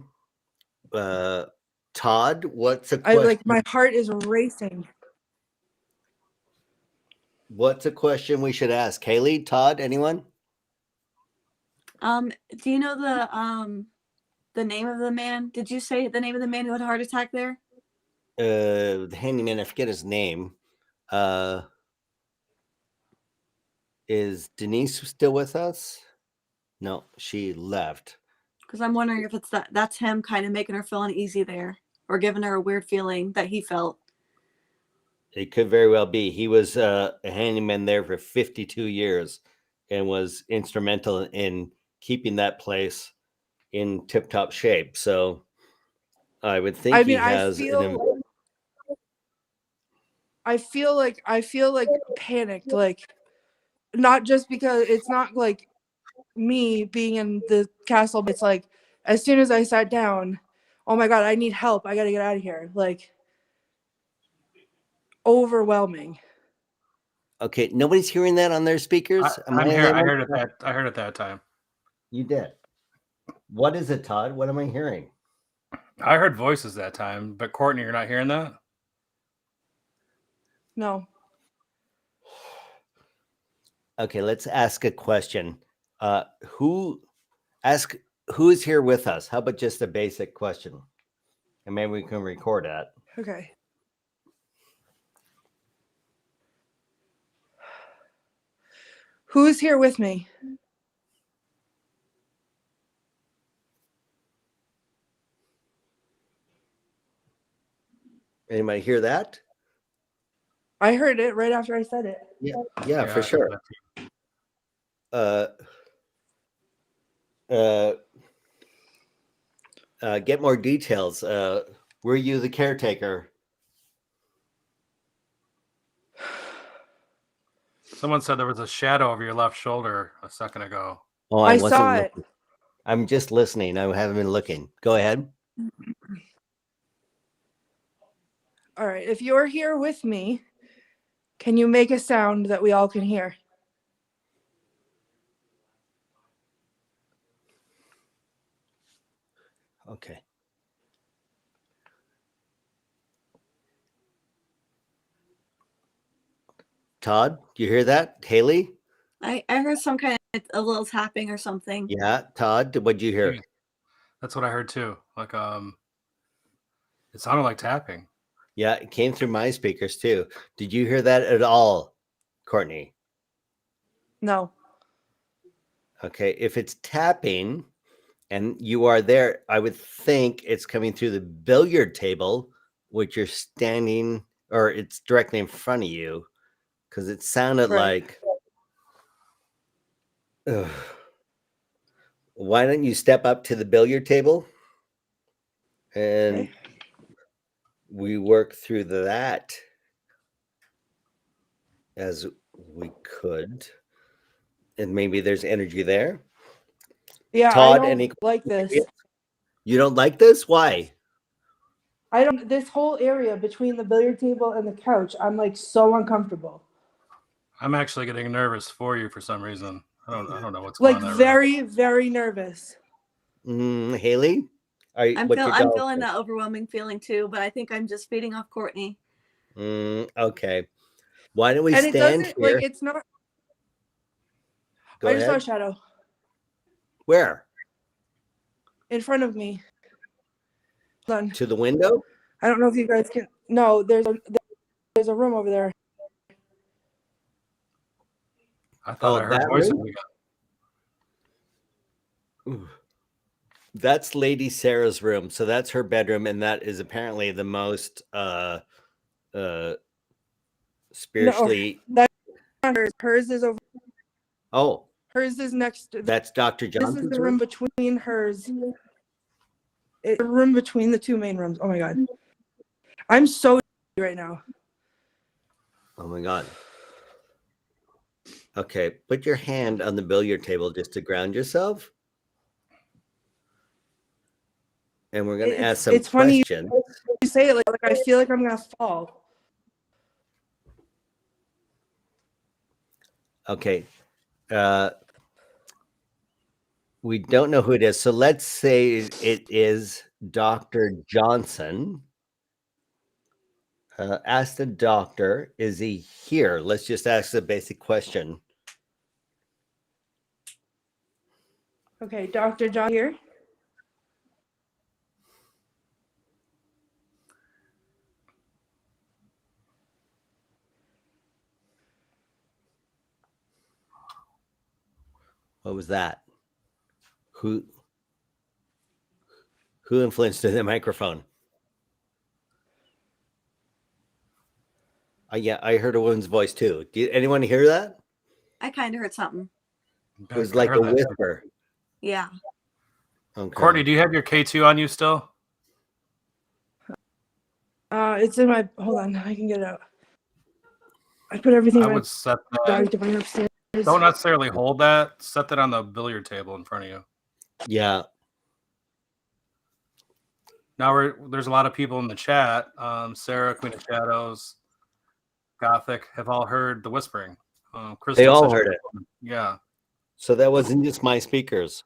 Todd, what's a question? My heart is racing. What's a question we should ask? Haley, Todd, anyone? Do you know the name of the man? Did you say the name of the man who had a heart attack there? The handyman, I forget his name. Is Denise still with us? No, she left. Because I'm wondering if it's that's him kind of making her feel uneasy there or giving her a weird feeling that he felt. It could very well be. He was a handyman there for 52 years and was instrumental in keeping that place in tip-top shape. So I would think I he mean, has. I feel like panicked, like not just because it's not like me being in the castle, but it's like as soon as I sat down, oh my god, I need help. I gotta get out of here. Like overwhelming. Okay, nobody's hearing that on their speakers. I'm here. I heard it that. I heard it that time. You did. What is it, Todd? What am I hearing? I heard voices that time, but Courtney, you're not hearing that? No. Okay, let's ask a question. Who is here with us? How about just a basic question? And maybe we can record that. Okay. Who's here with me? Anybody hear that? I heard it right after I said it. Yeah, for sure. Get more details. Were you the caretaker? Someone said there was a shadow over your left shoulder a second ago. Oh, I wasn't saw it. looking. I'm just listening. I haven't been looking. Go ahead. All right. If you're here with me, can you make a sound that we all can hear? Okay. Todd, do you hear that? Haley? I heard some kind of a little tapping or something. Yeah, Todd, what'd you hear? That's what I heard too. Like it sounded like tapping. Yeah, it came through my speakers too. Did you hear that at all, Courtney? No. Okay, if it's tapping and you are there, I would think it's coming through the billiard table, which you're standing, or it's directly in front of you, because it sounded Right. like. Ugh. Why don't you step up to the billiard table and Okay. we work through that as we could, and maybe there's energy there. Yeah, Todd, I don't like this. You don't like this? Why? I don't. This whole area between the billiard table and the couch, I'm like so uncomfortable. I'm actually getting nervous for you for some reason. I don't know what's Like going on. very, very nervous. Haley, I'm feeling that overwhelming feeling too, but I think I'm just feeding off Courtney. Okay. Why don't we And it stand doesn't here? like it's not. Go I just saw a ahead. shadow Where? in front of me. Hold on. To the window? I don't know if you guys can. No, there's a room over there. I thought I heard that voices. room? Ooh. That's Lady Sarah's room. So that's her bedroom, and that is apparently the most spiritually. No, that's not hers. Hers is over. Oh, hers is next. That's Dr. Johnson's This is the room between hers. It's a room between the two main rooms. Oh my god, I'm so right now. Oh my god. Okay, put your hand on the billiard table just to ground yourself. And we're going to ask some questions. Funny you say it like I feel like I'm going to fall. Okay. We don't know who it is. So let's say it is Dr. Johnson. Ask the doctor, is he here? Let's just ask the basic question. Okay, Dr. John here. What was that? Who influenced the microphone? Yeah, I heard a woman's voice too. Did anyone hear that? I kind of heard something. It was like a whisper. Yeah. Okay. Courtney, do you have your K2 on you still? It's in my. Hold on, I can get it out. I put everything. I in my would set bag that. to bring upstairs. Don't necessarily hold that. Set that on the billiard table in front of you. Yeah. Now there's a lot of people in the chat. Sarah, Queen of Shadows, Gothic have all heard the whispering. Crystal They all said she- heard it. Yeah. So that wasn't just my speakers.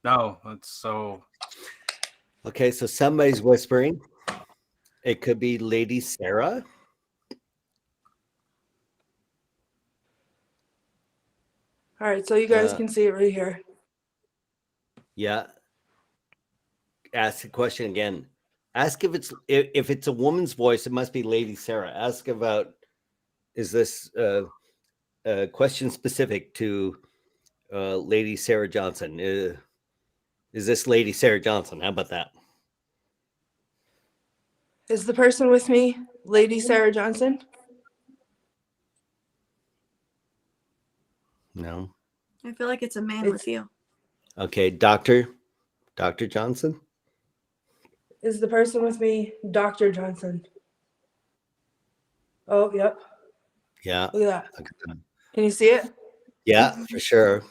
No, it's so. Okay, so somebody's whispering. It could be Lady Sarah. All right, so you guys can see it right here. Yeah. Ask the question again. Ask if it's a woman's voice, it must be Lady Sarah. Ask about, is this a question specific to Lady Sarah Johnson? Is this Lady Sarah Johnson? How about that? Is the person with me Lady Sarah Johnson? No. I feel like it's a man with you. Okay, Dr. Johnson? Is the person with me Dr. Johnson? Oh, yep. Yeah. Look at that. Can you see it? Yeah, for sure.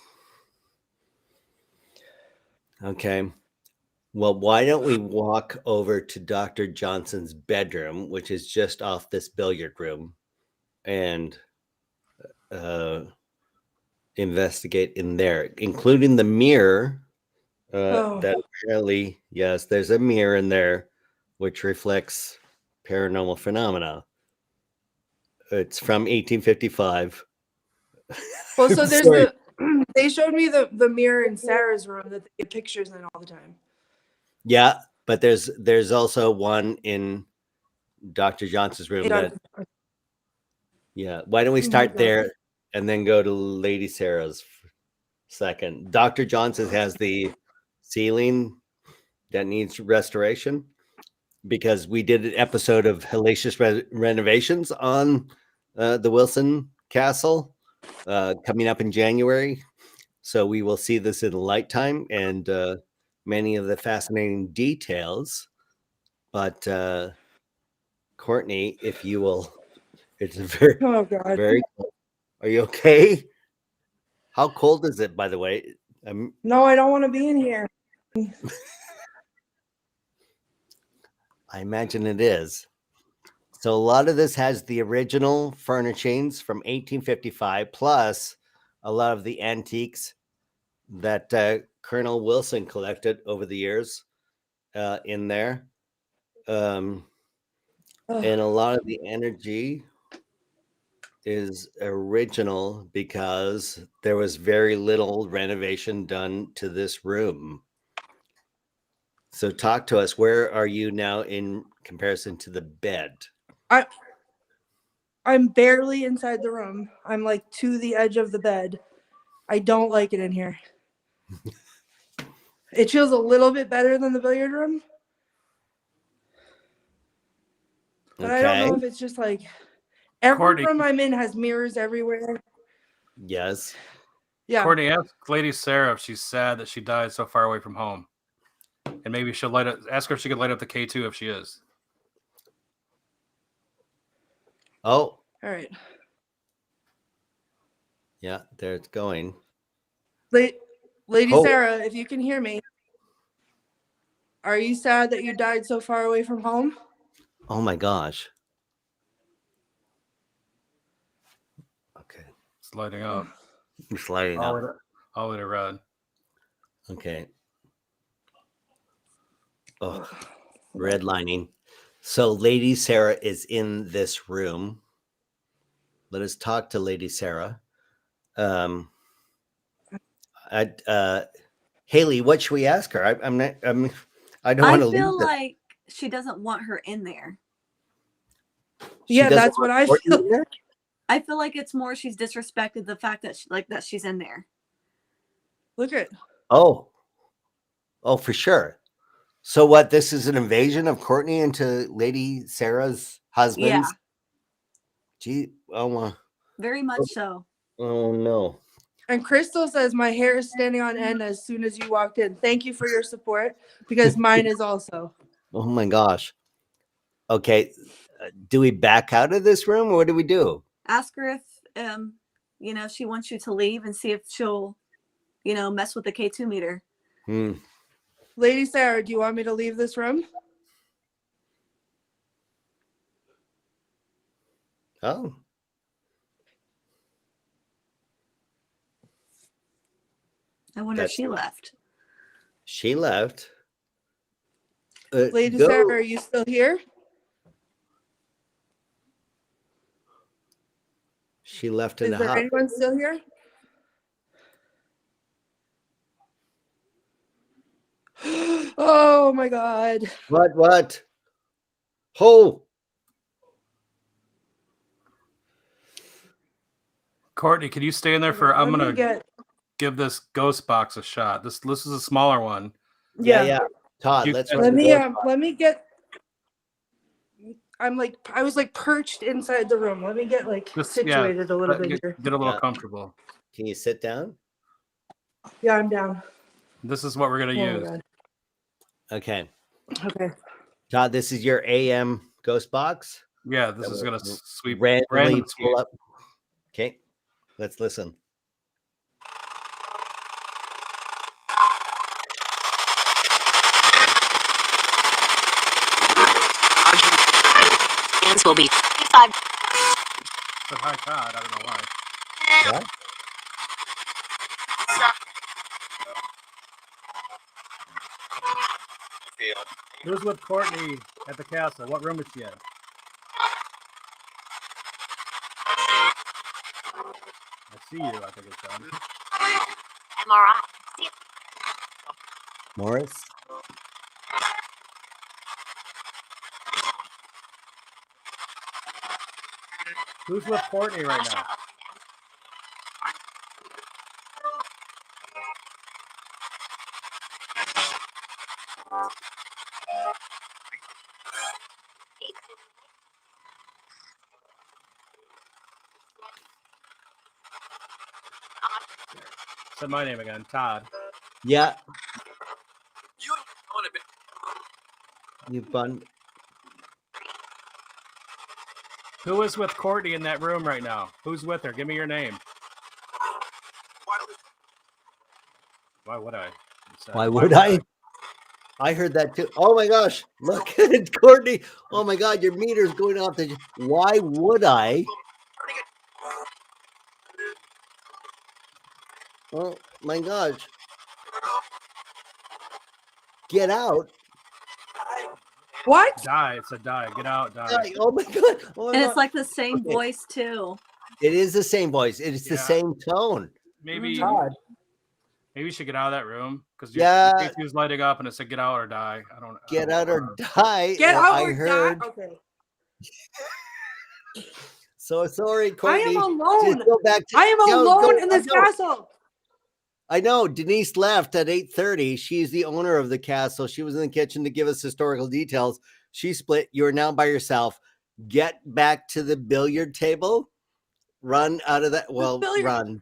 Okay. Well, why don't we walk over to Dr. Johnson's bedroom, which is just off this billiard room, and investigate in there, including the mirror. That apparently, yes, there's a mirror in there which reflects paranormal phenomena. It's from 1855. Well, so there's Sorry. they showed me the mirror in Sarah's room that they get pictures in all the time. Yeah, but there's also one in Dr. Johnson's room. Yeah, why don't we start there and then go to Lady Sarah's second? Dr. Johnson has the ceiling that needs restoration because we did an episode of hellacious renovations on the Wilson Castle coming up in January. So we will see this in light time and many of the fascinating details. But Courtney, if you will, it's a very, very cold. Are you okay? How cold is it, by the way? No, I don't want to be in here. I imagine it is. So a lot of this has the original furnishings from 1855, plus a lot of the antiques that Colonel Wilson collected over the years in there. And a lot of the energy is original because there was very little renovation done to this room. So talk to us. Where are you now in comparison to the bed? I'm barely inside the room. I'm like to the edge of the bed. I don't like it in here. It feels a little bit better than the billiard room. But I don't know if it's just like every Courtney, room I'm in has mirrors everywhere. Yes. Yeah. Courtney, ask Lady Sarah if she's sad that she died so far away from home. And maybe she'll ask her if she could light up the K2 if she is. Oh. All right. Yeah, there it's going. Lady Sarah, if you can hear me, are you sad that you died so far away from home? Oh my gosh. Okay. It's lighting up. It's lighting up. All in a red. Okay. Oh, redlining. So Lady Sarah is in this room. Let us talk to Lady Sarah. Haley, what should we ask her? I don't want to. I feel like she doesn't want her in there. Yeah, that's what I feel. I feel like it's more she's disrespected the fact that that she's in there. Look at. Oh, for sure. So what? This is an invasion of Courtney into Lady Sarah's husband. Yeah. Gee, very much so. Oh no. And Crystal says my hair is standing on end as soon as you walked in. Thank you for your support because mine is also. Oh my gosh. Okay. Do we back out of this room or what do we do? Ask her if she wants you to leave and see if she'll, mess with the K2 meter. Lady Sarah, do you want me to leave this room? Oh. I wonder if she left. She left. Lady Sarah, are you still here? She left in Is the there house. anyone still here? Oh my God. What? Oh. Courtney, can you stay in there for? I'm gonna give this ghost box a shot. This is a smaller one. Yeah. Todd, let me get. I was like perched inside the room. Let me get situated a little bit here. Get a little comfortable. Can you sit down? Yeah, I'm down. This is what we're gonna use. God. Okay. Todd, this is your AM ghost box. Yeah, this is gonna sweep randomly pull up. Okay, let's listen. Will be 5. But hi, Todd. I don't know why. What? Who's with Courtney at the castle? What room is she in? I see you. I think it's done. Morris? Who's with Courtney right now? Say my name again, Todd. Yeah. You fun. Who is with Courtney in that room right now? Who's with her? Give me your name. Why would I? Why would I? I heard that too. Oh my gosh. Look at Courtney. Oh my God. Your meter's going off. Why would I? Oh my gosh. Get out. What? Die. It's a die. Get out. Die. Oh my God. Oh my And God. it's like the same voice too. It is the same voice. It's the same tone. Maybe Todd. maybe you should get out of that room because your Yeah. was lighting up and it said get out or die. I don't Get out or die. Get out I or heard. die. Okay. So sorry, I Courtney. am alone. Just go back to, I am go, alone go, in this go. castle. I know. Denise left at 8:30. She's the owner of the castle. She was in the kitchen to give us historical details. She split. You are now by yourself. Get back to the billiard table. Run out of that. Well, run.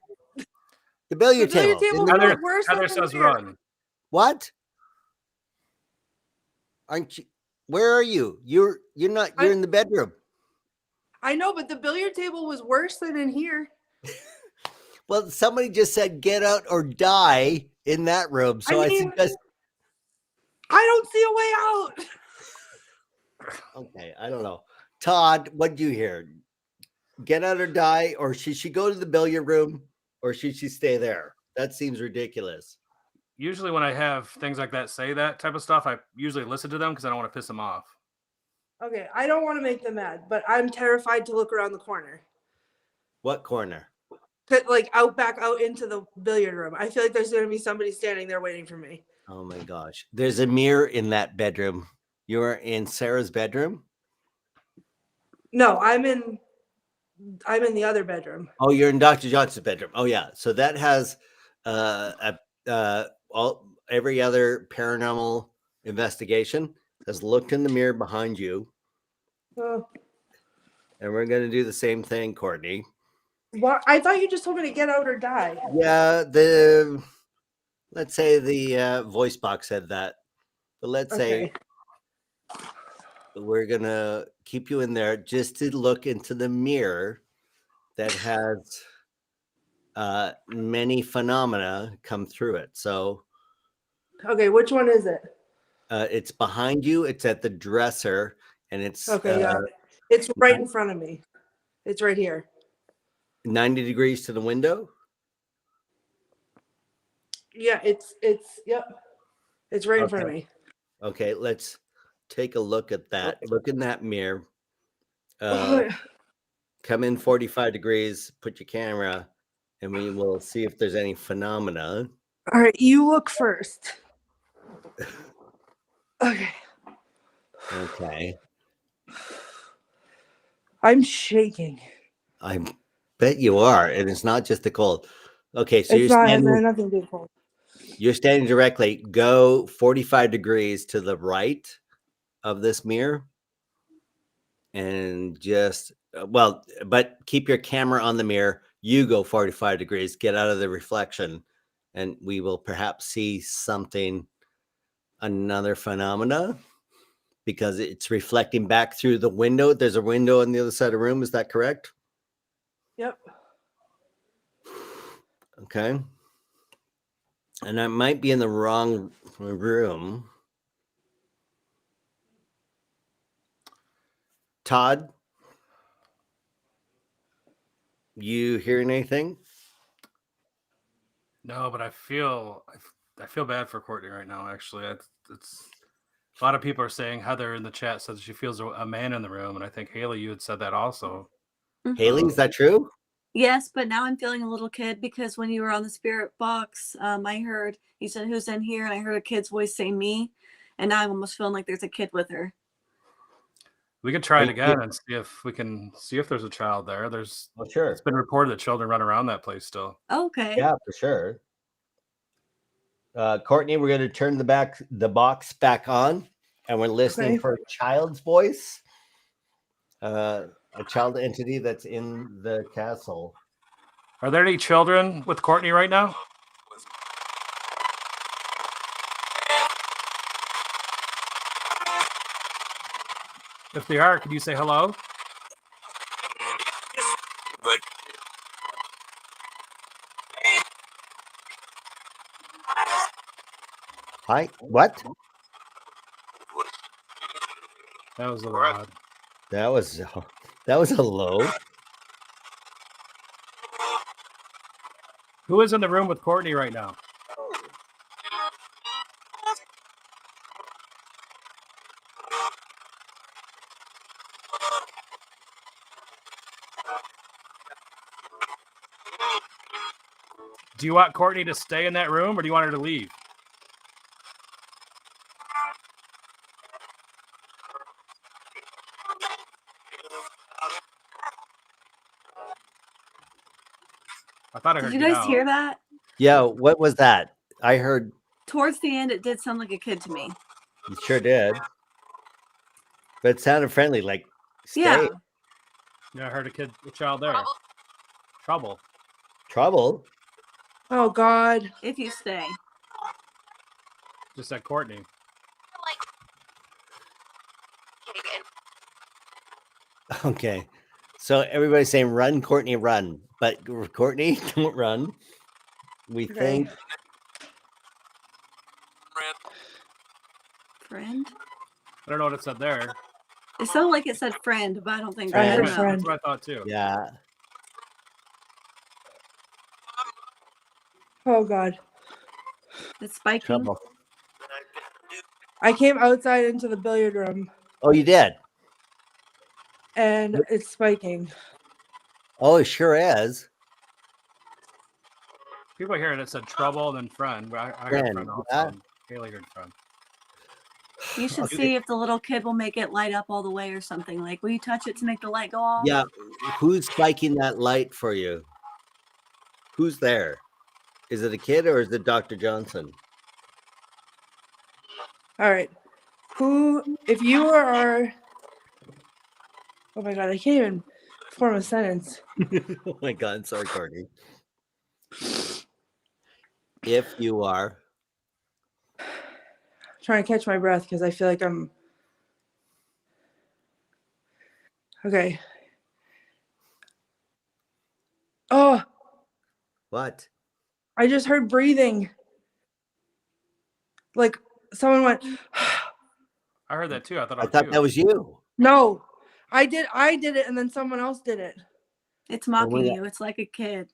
The billiard table. Heather says run. What? Aren't you? Where are you? You're not. You're in the bedroom. I know, but the billiard table was worse than in here. Well, somebody just said get out or die in that room. So I suggest. I don't see a way out. Okay, I don't know. Todd, what did you hear? Get out or die, or should she go to the billiard room, or should she stay there? That seems ridiculous. Usually when I have things like that say that type of stuff, I usually listen to them because I don't want to piss them off. Okay, I don't want to make them mad, but I'm terrified to look around the corner. What corner? Like back out into the billiard room. I feel like there's going to be somebody standing there waiting for me. Oh my gosh. There's a mirror in that bedroom. You're in Sarah's bedroom? No, I'm in the other bedroom. Oh, you're in Dr. Johnson's bedroom. Oh yeah. So that has every other paranormal investigation has looked in the mirror behind you. Oh. And we're going to do the same thing, Courtney. What? I thought you just told me to get out or die. Yeah, let's say the voice box said that, but let's say we're gonna keep you in there just to look into the mirror that has many phenomena come through it. So Okay, which one is it? it's behind you. It's at the dresser, and it's Okay, got it. It's right in front of me. It's right here. 90 degrees to the window. Yeah, it's yep. It's right in front of me. Okay, let's take a look at that. Look in that mirror. Oh, Come in 45 degrees, put your camera, and we will see if there's any phenomena. all right, you look first. Okay. Okay. I'm shaking. I bet you are, and it's not just the cold. Okay, so It's not has nothing to do with cold. you're standing directly. Go 45 degrees to the right of this mirror, and just but keep your camera on the mirror. You go 45 degrees, get out of the reflection, and we will perhaps see something, another phenomena, because it's reflecting back through the window. There's a window on the other side of the room. Is that correct? Yep. Okay. And I might be in the wrong room. Todd, you hearing anything? No, but I feel bad for Courtney right now. Actually, it's a lot of people are saying. Heather in the chat says she feels a man in the room, and I think Haley, you had said that also. Haley, is that true? Yes, but now I'm feeling a little kid because when you were on the spirit box, I heard you said who's in here, and I heard a kid's voice say me, and now I'm almost feeling like there's a kid with her. We could try it again and see if we can see if there's a child there. There's sure. It's been reported that children run around that place still. Okay. Yeah, for sure. Courtney, we're going to turn the box back on, and we're listening for a child's voice, a child entity that's in the castle. Are there any children with Courtney right now? If they are, could you say hello? Hi, what? That was a little odd. That was a low. Who is in the room with Courtney right now? Do you want Courtney to stay in that room, or do you want her to leave? I thought I heard. Did you guys hear that? Yeah, what was that? I heard. Towards the end, it did sound like a kid to me. You sure did. But it sounded friendly, like stay. Yeah. Yeah, I heard a child there. Trouble. Trouble? Oh God. If you stay. Just said Courtney. Okay. So everybody's saying run, Courtney, run. But Courtney, don't run. We think. Friend? I don't know what it said there. It sounded like it said friend, but I don't think I heard that. friend. That's what I thought too. Yeah. Oh God. It's spiking. Trouble. I came outside into the billiard room. Oh, you did? And it's spiking. Oh, it sure is. People hearing it said trouble and then friend. But I heard Friend, friend also. yeah. And Haley heard friend. You should see if the little kid will make it light up all the way or something. Like, will you touch it to make the light go off? Yeah. Who's spiking that light for you? Who's there? Is it a kid or is it Dr. Johnson? All right. If you are, oh my God, I can't even form a sentence. Oh my God. Sorry, Courtney. If you are. Trying to catch my breath because I feel like I'm Okay. Oh, What? I just heard breathing. Like someone went. I heard that too. I thought it I was thought you. that was you. No, I did it, and then someone else did it. It's mocking that- you. It's like a kid.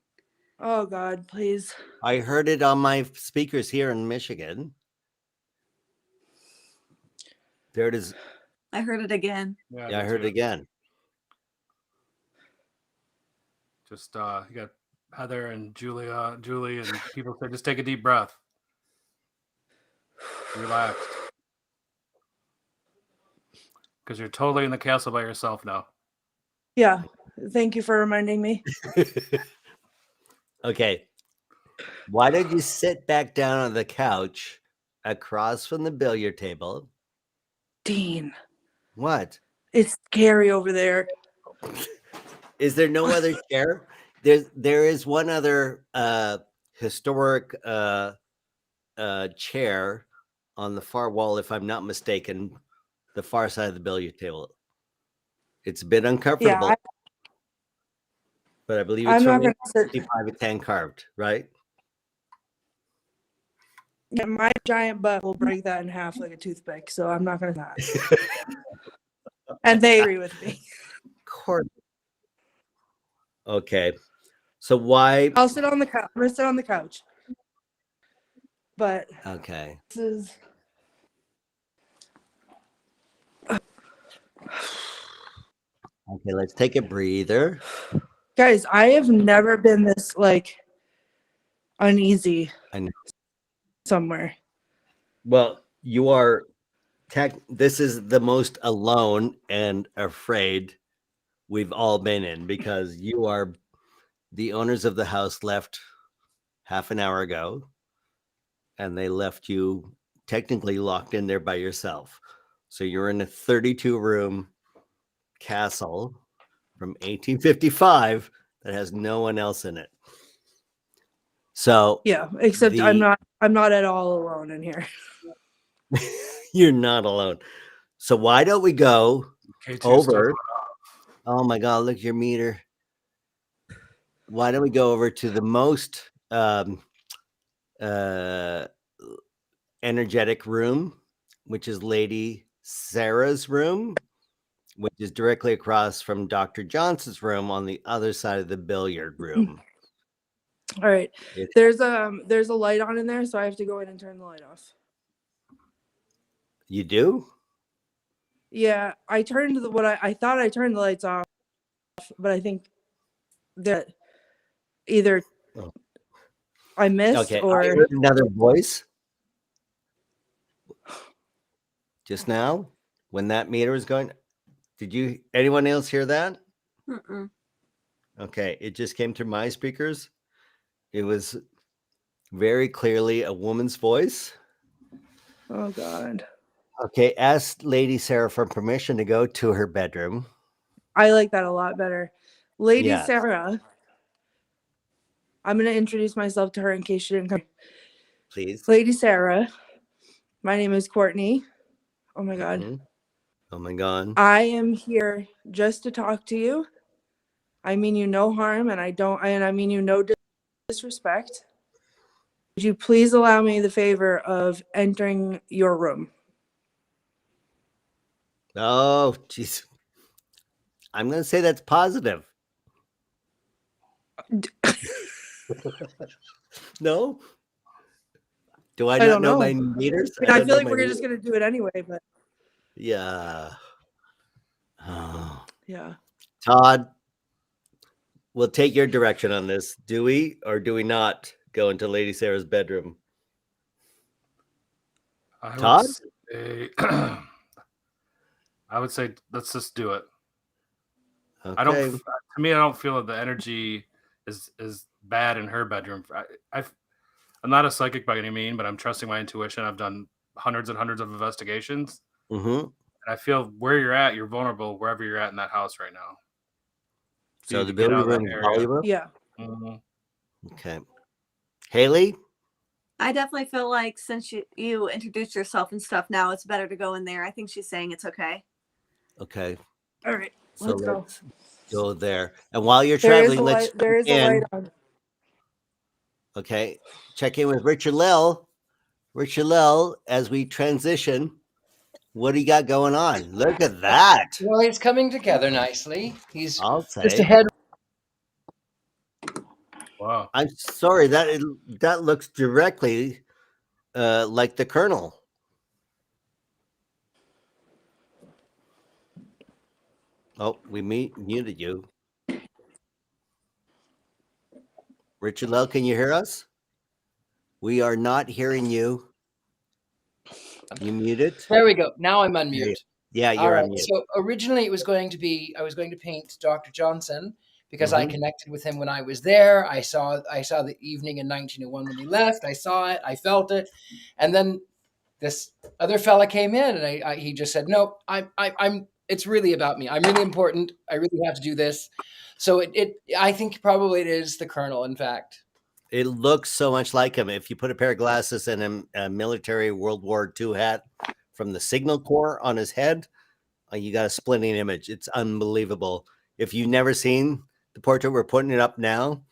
Oh God, please. I heard it on my speakers here in Michigan. There it is. I heard it again. Yeah, I did heard too. it again. Just you got Heather and Julie, and people say just take a deep breath, relax, because you're totally in the castle by yourself now. Yeah. Thank you for reminding me. Okay. Why don't you sit back down on the couch across from the billiard table? Dean, What? it's scary over there. Is there no other chair? There is one other historic chair on the far wall, if I'm not mistaken, the far side of the billiard table. It's a bit uncomfortable, Yeah, but I believe I'm it's not from gonna sit. 55 with hand carved, right? Yeah, my giant butt will break that in half like a toothpick, so I'm not gonna do that. And they agree with me. Courtney. Okay. So why? I'll sit on the couch. I'm gonna sit on the couch. But Okay. this is Okay, let's take a breather. guys, I have never been this like uneasy I know. somewhere. Well, you are this is the most alone and afraid we've all been in, because you are the owners of the house left half an hour ago, and they left you technically locked in there by yourself. So you're in a 32 room castle from 1855 that has no one else in it. So Yeah, except I'm not at all alone in here. you're not alone. So why don't we go K2 's over? still going Oh my God, look at your meter. Why don't we go over to the most energetic room, which is Lady Sarah's room, which is directly across from Dr. Johnson's room on the other side of the billiard room. All right. It- There's a light on in there, so I have to go in and turn the light off. You do? Yeah, I turned I thought I turned the lights off, but I think that either Oh. I missed Okay, I or heard another voice just now when that meter was going. Did anyone else hear that? Mm-mm. Okay, it just came through my speakers. It was very clearly a woman's voice. oh God. Okay, ask Lady Sarah for permission to go to her bedroom. I like that a lot better. Lady Yes. Sarah. I'm going to introduce myself to her in case she didn't come. Please. Lady Sarah. My name is Courtney. Oh my God. Mhm. Oh my God. I am here just to talk to you. I mean you no harm, and I mean you no disrespect. Would you please allow me the favor of entering your room? Oh, jeez. I'm going to say that's positive. No? Do I not don't know know. my meters? I mean, I don't feel know like my we're meters. just going to do it anyway, but Yeah. Oh. yeah. Todd, we'll take your direction on this. Do we or do we not go into Lady Sarah's bedroom? I Todd? Say, I would say let's just do it. Okay. I don't. To me, I don't feel that the energy is bad in her bedroom. I'm not a psychic by any means, but I'm trusting my intuition. I've done hundreds and hundreds of investigations, Mm-hmm. and I feel where you're at, you're vulnerable wherever you're at in that house right now. So You the need to get out billiard of that room is area. volume up? Yeah. Mhm. Okay. Haley? I definitely feel like since you introduced yourself and stuff, now it's better to go in there. I think she's saying it's okay. Okay. All right. So Let's go. let's go there. And while you're There is traveling, a let's light. There is a light on. okay. Check in with Richard-Lael. Richard-Lael, as we transition, what do you got going on? Look at that. Well, he's coming together nicely. He's I'll just say. ahead. Wow. I'm sorry that looks directly like the Colonel. Oh, we muted you. Richard-Lael, can you hear us? We are not hearing you. You muted? There we go. Now I'm unmuted. Yeah, All you're right. unmuted. So originally it was going to be I was going to paint Dr. Johnson because I Mhm. connected with him when I was there. I saw the evening in 1901 when he left. I saw it. I felt it, and then this other fella came in, and he just said, "No, I'm. It's really about me. I'm really important. I really have to do this." So I think probably it is the Colonel. In fact, It looks so much like him. If you put a pair of glasses and a military World War II hat from the Signal Corps on his head, you got a splitting image. It's unbelievable. If you've never seen the portrait, we're putting it up now.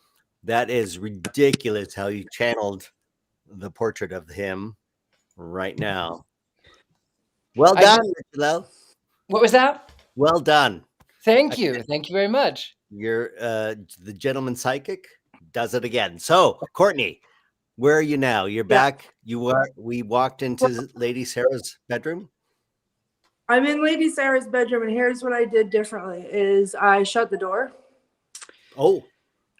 That is ridiculous how you channeled the portrait of him right now. Well done, Richard-Lael. what was that? Well done. Thank you. Thank you very much. You're the gentleman psychic does it again. So, Courtney, where are you now? You're back. We walked into Lady Sarah's bedroom. I'm in Lady Sarah's bedroom, and here's what I did differently: is I shut the door. Oh,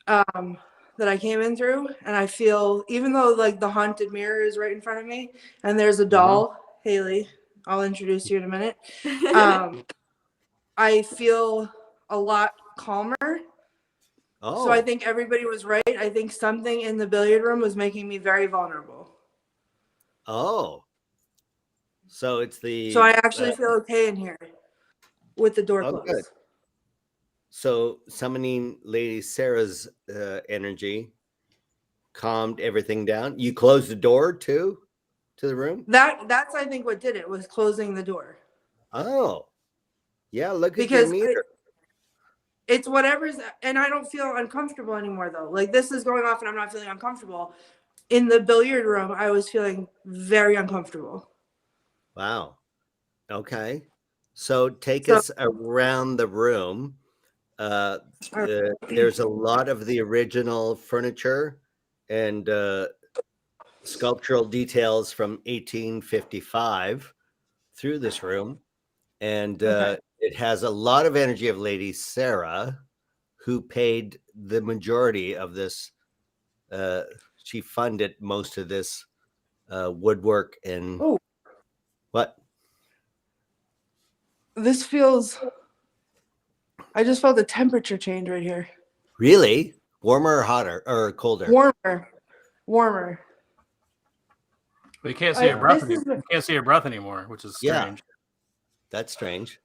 That I came in through, and I feel, even though like the haunted mirror is right in front of me, and there's a doll, Haley. I'll introduce you in a minute. I feel a lot calmer. oh. So I think everybody was right. I think something in the billiard room was making me very vulnerable. Oh. So it's the. So I actually feel okay in here with the door closed. Good. So summoning Lady Sarah's energy calmed everything down. You closed the door too to the room? That's I think what did it was closing the door. Oh. Yeah, look at Because your meter. it's whatever's, and I don't feel uncomfortable anymore though. Like this is going off and I'm not feeling uncomfortable. In the billiard room, I was feeling very uncomfortable. Wow. Okay. So take us around the room. There's a lot of the original furniture and sculptural details from 1855 through this room. And it has a lot of energy of Lady Sarah, who paid the majority of this. She funded most of this woodwork and what? This feels, I just felt the temperature change right here. Really? Warmer or hotter or colder? Warmer. But you can't see your breath anymore. You can't see your breath anymore, which is strange. Yeah. That's strange.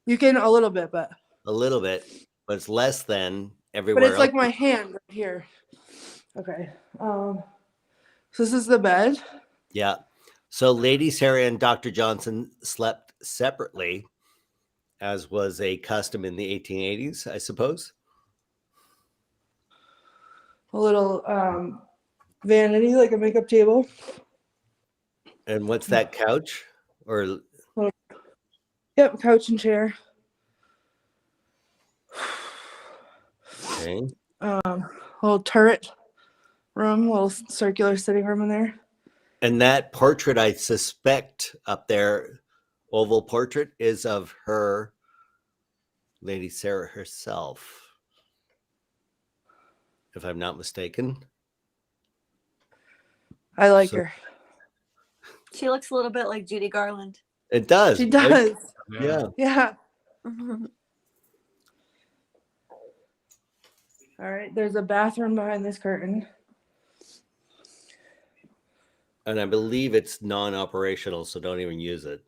You can a little bit, but a little bit, but it's less than everywhere but it's else. like my hand right here. Okay. So this is the bed. Yeah. So Lady Sarah and Dr. Johnson slept separately, as was a custom in the 1880s, I suppose. A little vanity, like a makeup table. And what's that, couch? Or yep, couch and chair. okay. Little turret room, little circular sitting room in there. And that portrait, I suspect, up there, oval portrait, is of her, Lady Sarah herself, if I'm not mistaken. I like her. She looks a little bit like Judy Garland. It does. She does. Yeah. Yeah. All right. There's a bathroom behind this curtain. And I believe it's non-operational, so don't even use it.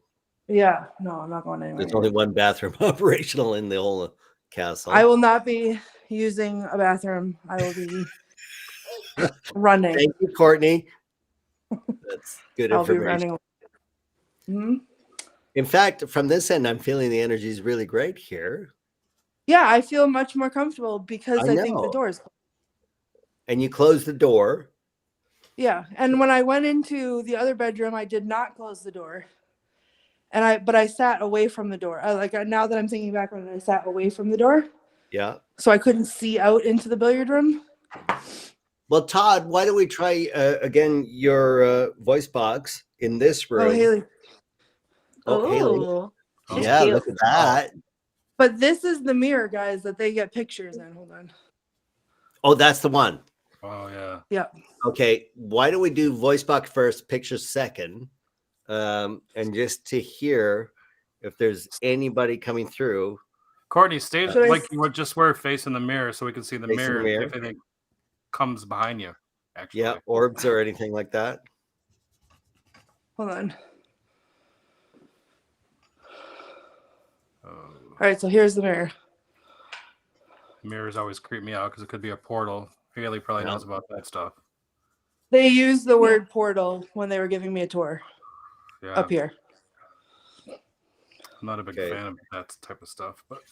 Yeah. No, I'm not going anywhere. There's only one bathroom operational in the whole castle. I will not be using a bathroom. I will be running. Thank you, Courtney. That's good I'll be information. running. Mm-hmm. In fact, from this end, I'm feeling the energy is really great here. Yeah, I feel much more comfortable because I I think the know. door is closed. And you close the door. Yeah, and when I went into the other bedroom, I did not close the door. But I sat away from the door. Now that I'm thinking back on it, I sat away from the door. Yeah. So I couldn't see out into the billiard room. Well, Todd, why don't we try again your voice box in this room? Oh, Haley. Oh, Haley. Ooh, she's Yeah, cute. look at that. But this is the mirror, guys, that they get pictures in. Hold on. Oh, that's the one. Oh yeah. Yeah. Okay, why don't we do voice box first, pictures second, and just to hear if there's anybody coming through. Courtney, stay Should I like s- you would just wear face in the mirror so we can see the Face in the mirror, mirror. if anything comes behind you. Actually, Yeah, orbs or anything like that. Hold on. Oh, All right, so here's the mirror. mirrors always creep me out because it could be a portal. Haley probably Yeah. knows about that stuff. They used the word portal when they were giving me a tour Yeah, up here. I'm not a big Okay. fan of that type of stuff, but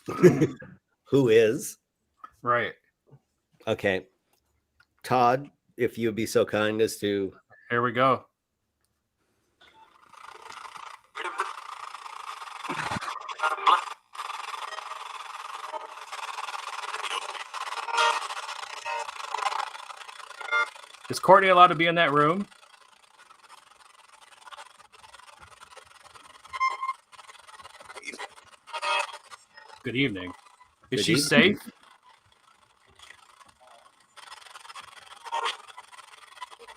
Who is? right. Okay. Todd, if you'd be so kind as to. Here we go. Is Courtney allowed to be in that room? Good evening. Is Good she evening. safe?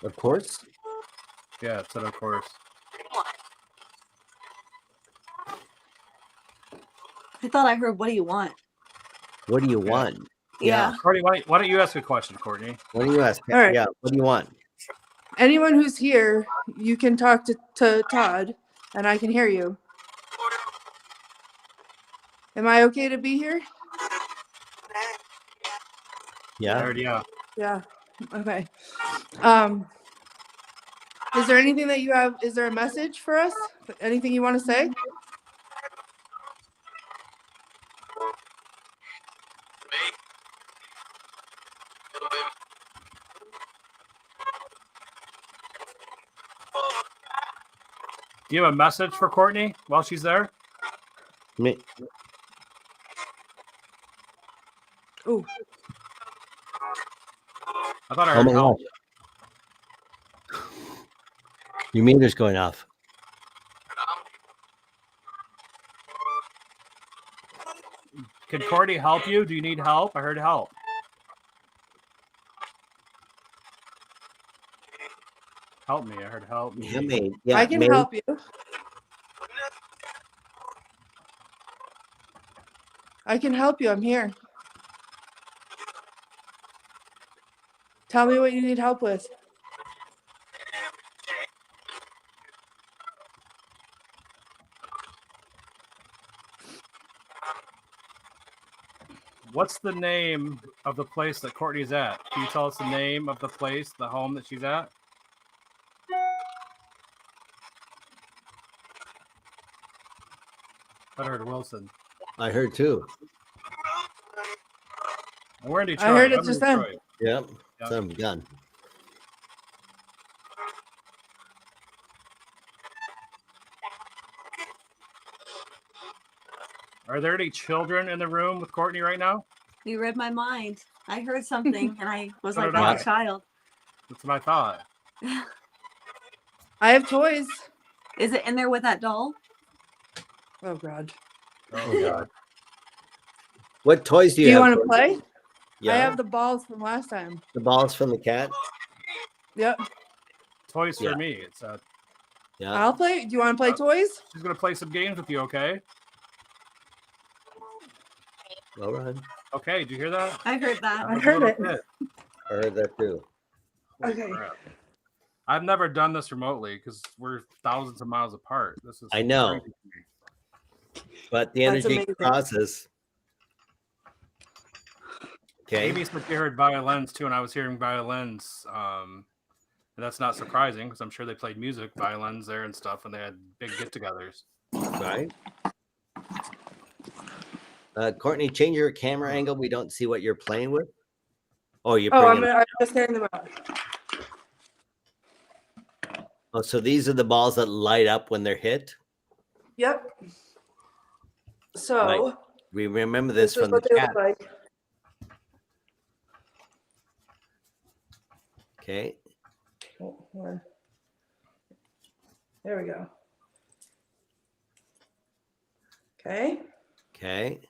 Of course. Yeah, it said of course. I thought I heard, what do you want? What do you want? Yeah. Courtney, why don't you ask a question, Courtney? What do you ask? All right. Yeah, what do you want? Anyone who's here, you can talk to Todd, and I can hear you. Am I okay to be here? Yeah. I heard yeah. Yeah. Okay. Is there anything that you have? Is there a message for us? Anything you want to say? Do you have a message for Courtney while she's there? Me. Ooh. I thought I Oh heard my help. gosh. Your meter's going off. Can Courtney help you? Do you need help? I heard help. Help me. I heard help me. Yeah, May. Yeah, I can May. help you. I can help you. I'm here. Tell me what you need help with. What's the name of the place that Courtney's at? Can you tell us the name of the place, the home that she's at? I heard Wilson. I heard too. And we're in Detroit. I heard it I'm in just then. Detroit. Yep. Yeah. Son of a gun. Are there any children in the room with Courtney right now? You read my mind. I heard something and I was So like, did that's I. a child. That's what I thought. I have toys. Is it in there with that doll? Oh God. Oh God. What toys do Do you you have? want to play? Yeah. I have the balls from last time. the balls from the cat. Yep. Toys Yeah. for me. It's Yeah. I'll play. Do you want to play toys? she's gonna play some games with you, okay? All right. Okay, did you hear that? I heard that. I heard it. Holy I heard that too. Okay. crap. I've never done this remotely because we're thousands of miles apart. This is I know. crazy to me. But the That's energy amazing. crosses. Okay. Amy said she heard violins too, and I was hearing violins. And that's not surprising because I'm sure they played music, violins there and stuff, and they had big get-togethers. Right. Courtney, change your camera angle. We don't see what you're playing with. Oh, you're Oh, bringing. I'm just handing them out. Oh, so these are the balls that light up when they're hit. Yep. So Right. We remember this this is from the what they chat. look like. Okay. Oh, hold on. There we go. Okay. Okay.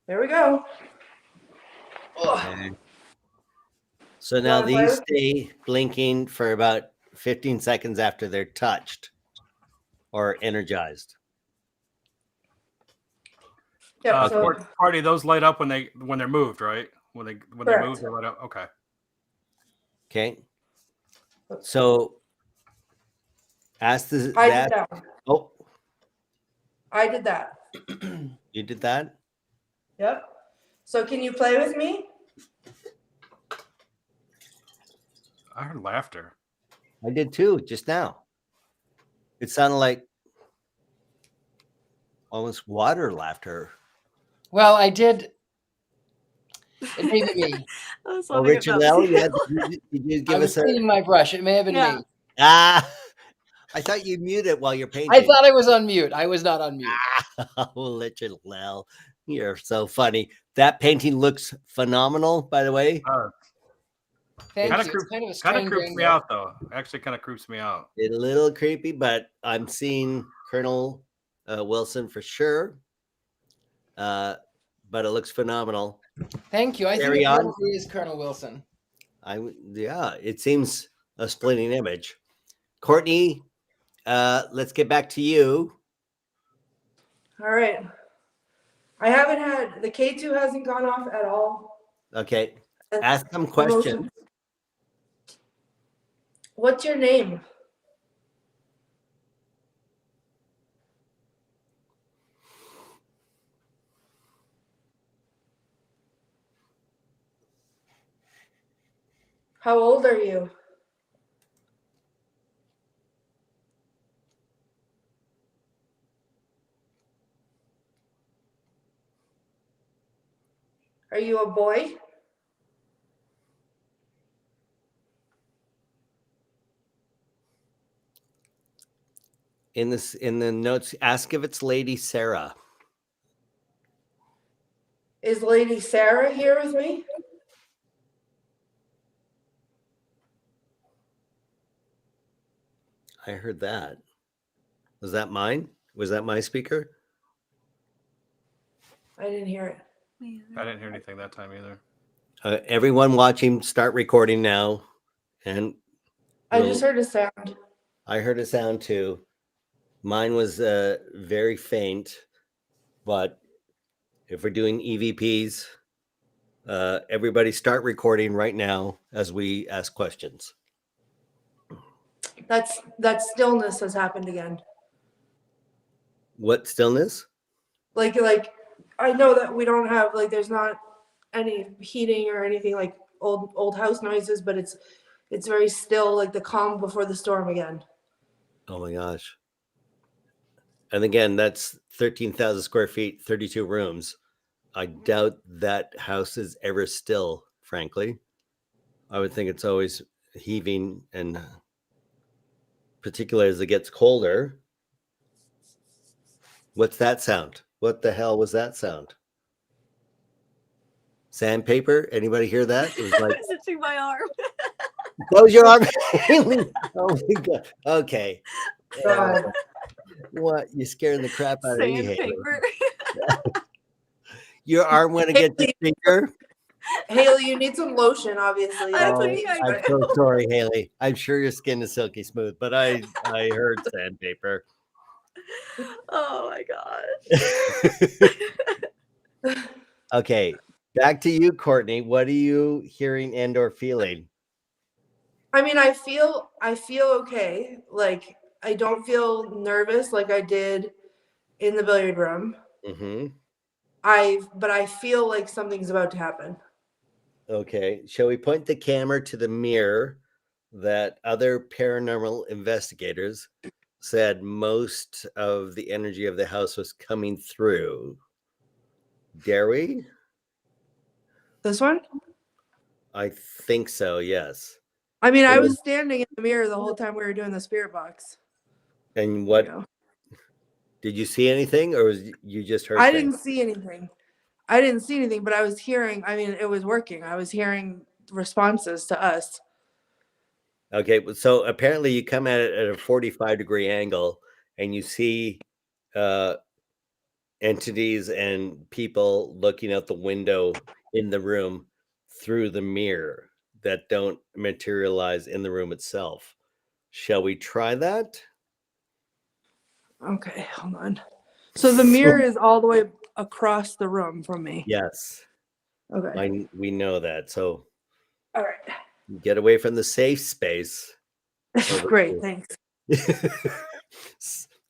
There we go. Ugh. Okay. So now Wanna play these with- stay blinking for about 15 seconds after they're touched or energized. Yeah. So Party, those light up when they're moved, right? When they Correct. move, they light up. Okay. Okay. So ask the I that. did that. Oh, I did that. you did that? Yep. So can you play with me? I heard laughter. I did too, just now. It sounded like almost water laughter. Well, I did. It may be me. I was Oh, wondering if that was Richard-Lael, you. yeah, did you I give was us a cleaning my brush. It may have been Yeah. me. ah? I thought you muted while you're painting. I thought I was on mute. I was not on mute. Oh, Richard-Lael, you're so funny. That painting looks phenomenal, by the way. Thank Kind you. of It's kind of a kind of strange creeps me angle. out, though. Actually, kind of creeps me out. It's a little creepy, but I'm seeing Colonel Wilson for sure. But it looks phenomenal. Thank you. I think Carry it on. probably is Colonel Wilson. Yeah, it seems a splitting image. Courtney, let's get back to you. All right. I haven't had the K2 hasn't gone off at all. Okay, And ask some the questions. motion- What's your name? How old are you? Are you a boy? In the notes, ask if it's Lady Sarah. Is Lady Sarah here with me? I heard that. Was that mine? Was that my speaker? I didn't hear it. I didn't hear anything that time either. Everyone watching, start recording now. And I just heard a sound. I heard a sound too. Mine was very faint, but if we're doing EVPs, everybody start recording right now as we ask questions. That stillness has happened again. What stillness? Like I know that we don't have there's not any heating or anything like old house noises, but it's very still, like the calm before the storm again. Oh my gosh. And again, that's 13,000 square feet, 32 rooms. I doubt that house is ever still, frankly. I would think it's always heaving, and particularly as it gets colder. What's that sound? What the hell was that sound? Sandpaper? Anybody hear that? It was like, I was itching my arm. close your arm. Oh my God. Okay. God. What? You're scaring the crap out of me, Haley. Sandpaper. Your arm went against the finger? Haley, you need some lotion, obviously. I Oh, think I I'm so sorry, Haley. I'm sure your skin is silky smooth, but I heard sandpaper. Oh my gosh. Okay, back to you, Courtney. What are you hearing and or feeling? I mean, I feel okay. Like I don't feel nervous like I did in the billiard room. Mm-hmm. But I feel like something's about to happen. Okay, shall we point the camera to the mirror that other paranormal investigators said most of the energy of the house was coming through? Dare we? This one? I think so, yes. I mean, I was standing in the mirror the whole time we were doing the spirit box. And what did you see anything, or you just heard I things? didn't see anything. I didn't see anything, but I was hearing, I mean, it was working. I was hearing responses to us. Okay, so apparently you come at it at a 45-degree angle and you see entities and people looking out the window in the room through the mirror that don't materialize in the room itself. Shall we try that? Okay, hold on. So the mirror is all the way across the room from me. Yes. Okay. We know that. So All right. get away from the safe space. Great, thanks.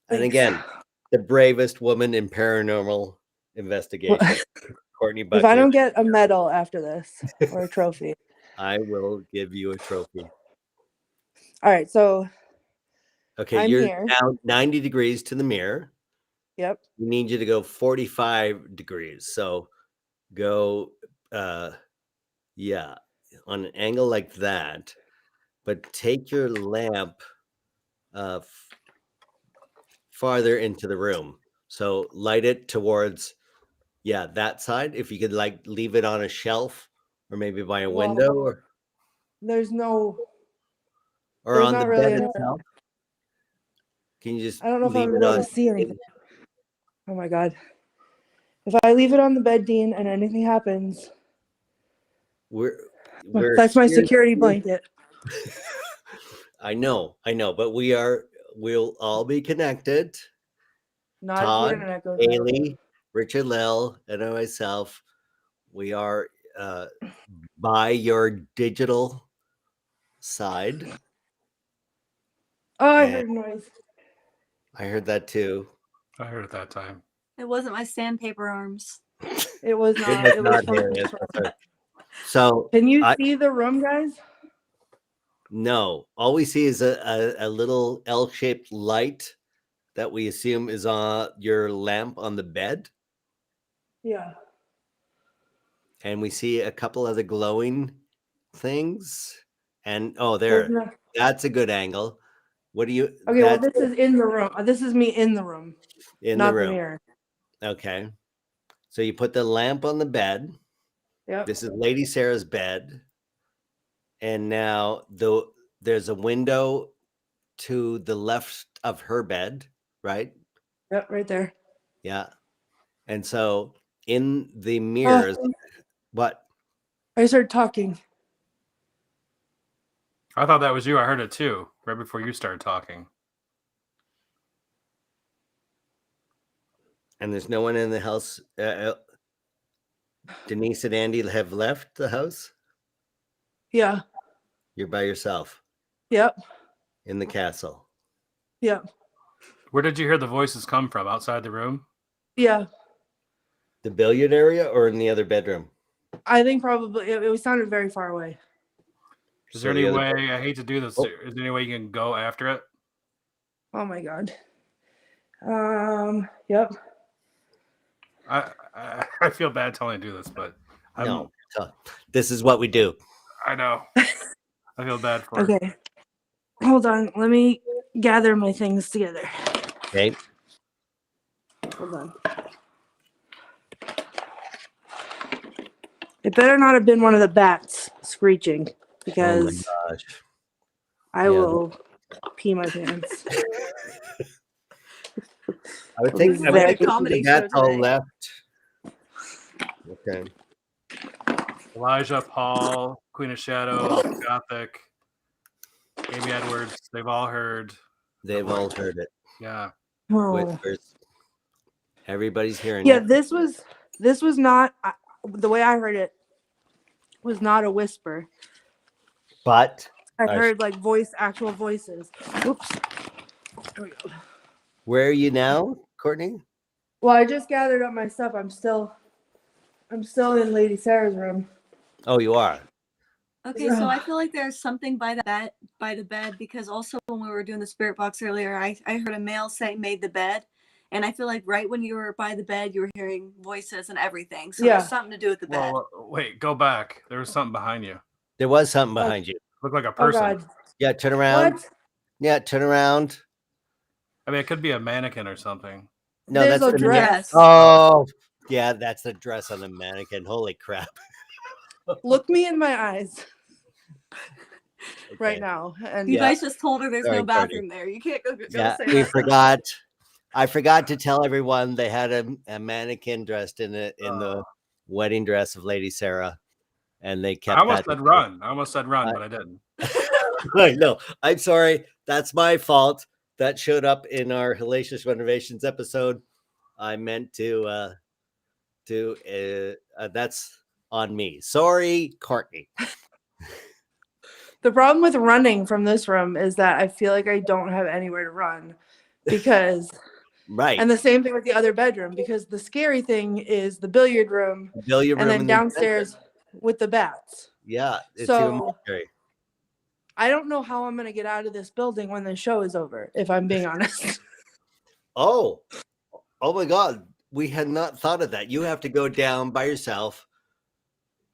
And again, the bravest woman in paranormal investigation, Courtney Buckley. If I don't get a medal after this or a trophy, I will give you a trophy. All right, so okay, I'm you're here. now 90 degrees to the mirror. Yep. We need you to go 45 degrees. So go, yeah, on an angle like that, but take your lamp farther into the room. So light it towards, yeah, that side. If you could like leave it on a shelf or maybe by a window or there's no, or there's on the not really bed any, itself. Can you just I don't know if leave I'm it able on? to see anything. Oh my God. If I leave it on the bed, Dean, and anything happens, We're that's my here- security blanket. I know, but we'll all be connected. Not if the Todd, internet goes out. Haley, Richard-Lael, and myself. We are by your digital side. Oh, I And heard noise. I heard that too. I heard it that time. It wasn't my sandpaper arms. It was It not. was It was not from Haley. this That's room. right. So Can you see the room, guys? no, all we see is a little L-shaped light that we assume is on your lamp on the bed. Yeah. And we see a couple other glowing things. And oh, There's there, no- that's a good angle. What do you? Okay, well, that's this is in the room. This is me in the room, in not the room. mirror. Okay. So you put the lamp on the bed. Yep. This is Lady Sarah's bed. And now there's a window to the left of her bed, right? Yep, right there. Yeah. And so in the mirrors, what? I started talking. I thought that was you. I heard it too, right before you started talking. And there's no one in the house. Denise and Andy have left the house. Yeah. You're by yourself Yep. in the castle. Yep. Where did you hear the voices come from? Outside the room? Yeah. The billiard area or in the other bedroom? I think probably it sounded very far away. Is there any way, I hate to do this, is there any way you can go after it? Oh my God. Yep. I feel bad telling you to do this, but no, this is what we do. I know. I feel bad for it. Okay. Hold on. Let me gather my things together. Okay. Hold on. It better not have been one of the bats screeching because oh my gosh. I will pee my pants. I would think a comedy show that's all today. left. Okay. Elijah, Paul, Queen of Shadows, Gothic, Amy Edwards, they've all heard. They've all heard it. Yeah. Whispers. Everybody's hearing Yeah, it. this was not the way I heard it was not a whisper. But I heard like actual voices. Oops. There we go. Where are you now, Courtney? Well, I just gathered up my stuff. I'm still in Lady Sarah's room. Oh, you are. Okay, so I feel like there's something by the bed because also when we were doing the spirit box earlier, I heard a male say made the bed, And I feel like right when you were by the bed, you were hearing voices and everything. So Yeah. there's something to do with the bed. Well, wait, go back. There was something behind you. There was something behind you. Looked like a Oh person. God. Yeah, turn around. What? Yeah, turn around. I mean, it could be a mannequin or something. No, There's that's a the dress. Oh, yeah, that's the dress on the mannequin. Holy crap. Look me in my eyes right Okay. now. And You Yeah. guys just told her there's Sorry, no bathroom there. You can't go Yeah, say we that. forgot. I forgot to tell everyone they had a mannequin dressed in the wedding dress of Lady Sarah, and they kept I almost that. said run. I almost said run, but I didn't. I know. I'm sorry. That's my fault. That showed up in our Hellacious Renovations episode. I meant to that's on me. Sorry, Courtney. the problem with running from this room is that I feel like I don't have anywhere to run because Right. and the same thing with the other bedroom because the scary thing is the billiard room Billiard and room then in the downstairs with the bats. Yeah, it's So- even more scary. I don't know how I'm going to get out of this building when the show is over, if I'm being honest. Oh my God. We had not thought of that. You have to go down by yourself.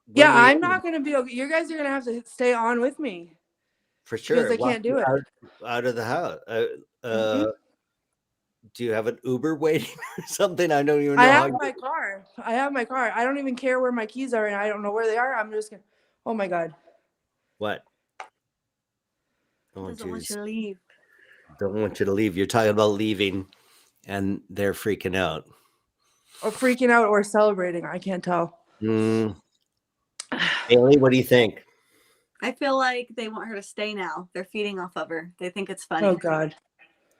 Yeah, When we- I'm not going to be okay. You guys are going to have to stay on with me. for sure. I can't do it. Out of the house. Mhm. Do you have an Uber waiting or something? I don't even know. I how have my car. I don't even care where my keys are and I don't know where they are. I'm just going to, oh my God. What? Oh, Doesn't want geez. you to leave. Don't want you to leave. You're talking about leaving, and they're freaking out. Or freaking out or celebrating. I can't tell. Haley, what do you think? I feel like they want her to stay now. They're feeding off of her. They think it's funny. Oh God.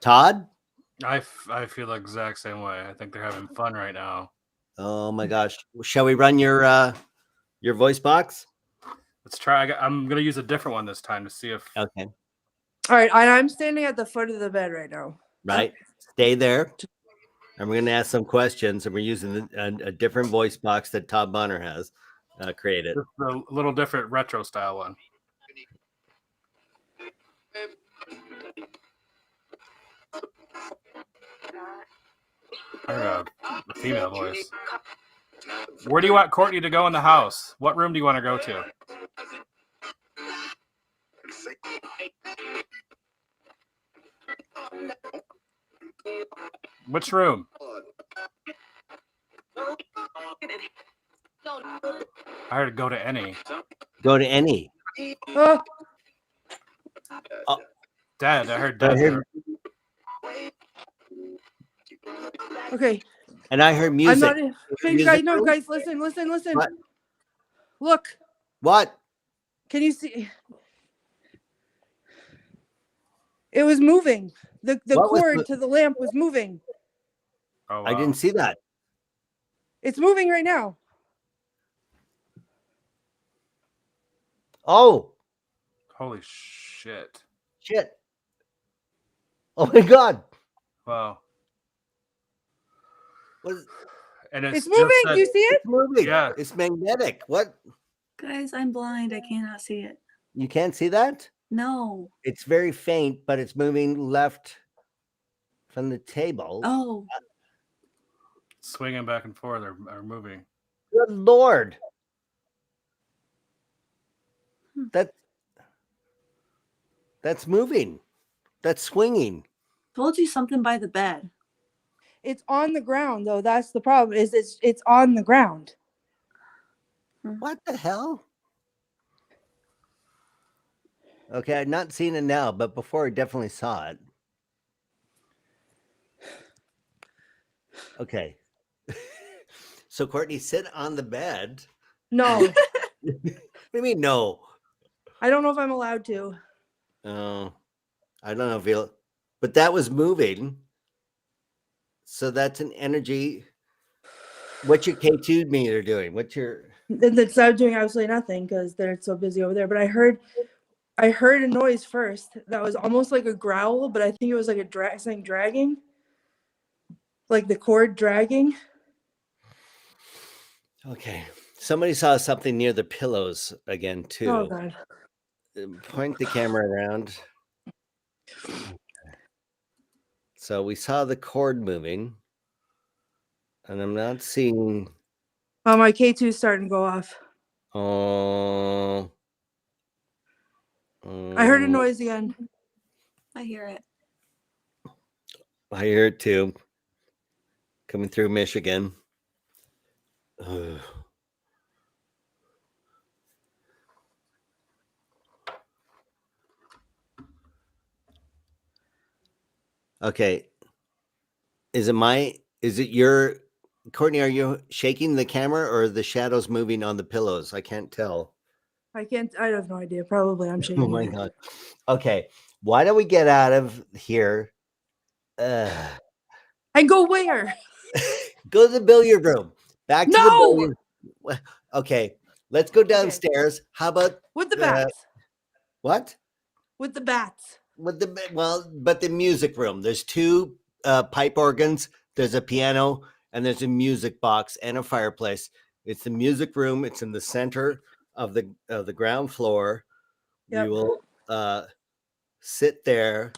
Todd? I feel the exact same way. I think they're having fun right now. Oh my gosh. Shall we run your voice box? Let's try. I'm going to use a different one this time to see if. Okay. All right. I'm standing at the foot of the bed right now. Right. Stay there. And we're going to ask some questions, and we're using a different voice box that Todd Bonner has created. This is a little different retro style one. I heard a female voice. Where do you want Courtney to go in the house? What room do you want to go to? Which room? I heard go to any. Go to any. Oh, Dead. I heard dead. okay. And I heard music. I'm not in. Hey, Music guys, no, room? guys, listen. What? Look, What? can you see? It was moving. The What was cord the- to the lamp was moving. Oh, wow. I didn't see that. It's moving right now. Oh, Holy shit. shit. Oh my God. Wow. What? And It's just moving. said- Do you see it? It's moving. Yeah. It's magnetic. What? Guys, I'm blind. I cannot see it. You can't see that? No. It's very faint, but it's moving left from the table. Oh, swinging back and forth or moving. Good Lord. Hmm. That's moving. That's swinging. told you something by the bed. It's on the ground though. That's the problem. Is it's on the ground. What the hell? Okay, I've not seen it now, but before I definitely saw it. Okay. So Courtney, sit on the bed. No, What do you mean no? I don't know if I'm allowed to. Oh, I don't know if you'll, but that was moving. So that's an energy. What's your K2 meter doing? What's your It's not doing absolutely nothing because they're so busy over there. But I heard a noise first that was almost like a growl, but I think it was like a something dragging, like the cord dragging. okay? Somebody saw something near the pillows again too. Oh God! Point the camera around. So we saw the cord moving. And I'm not seeing. Oh, my K2 is starting to go off. Oh. I heard a noise again. I hear it. I hear it too. Coming through Michigan. Ugh. Okay. Is it your Courtney, are you shaking the camera or the shadows moving on the pillows? I can't tell. I have no idea. Probably I'm shaking. Oh my God. Okay. Why don't we get out of here? And go where? Go to the billiard room. Back to the No! billiard. Okay. Let's go downstairs. How about With the bats. what? With the bats. But the music room. There's two pipe organs. There's a piano and there's a music box and a fireplace. It's the music room. It's in the center of the ground floor. Yep. We will sit there,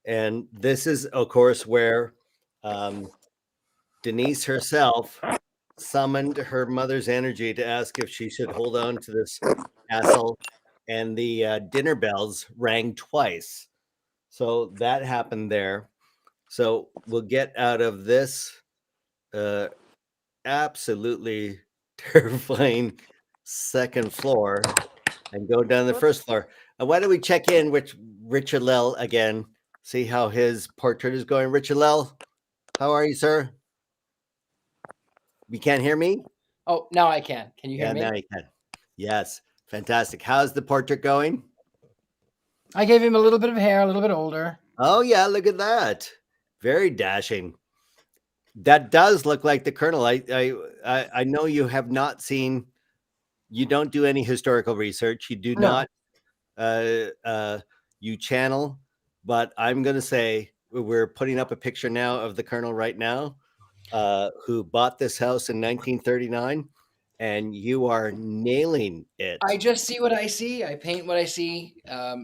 and this is, of course, where Denise herself summoned her mother's energy to ask if she should hold on to this castle, and the dinner bells rang twice. So that happened there. So we'll get out of this absolutely terrifying second floor and go down the first floor. Why don't we check in with Richard-Lael again, see how his portrait is going. Richard-Lael, how are you, sir? You can't hear me? Oh, now I can. Can you hear me? Yeah, now you can. Yes, fantastic. How's the portrait going? I gave him a little bit of hair, a little bit older. Oh, yeah, look at that. Very dashing. That does look like the Colonel. I know you have not seen, you don't do any historical research. You do not, you channel, but I'm going to say we're putting up a picture now of the Colonel right now, who bought this house in 1939, and you are nailing it. I just see what I see. I paint what I see.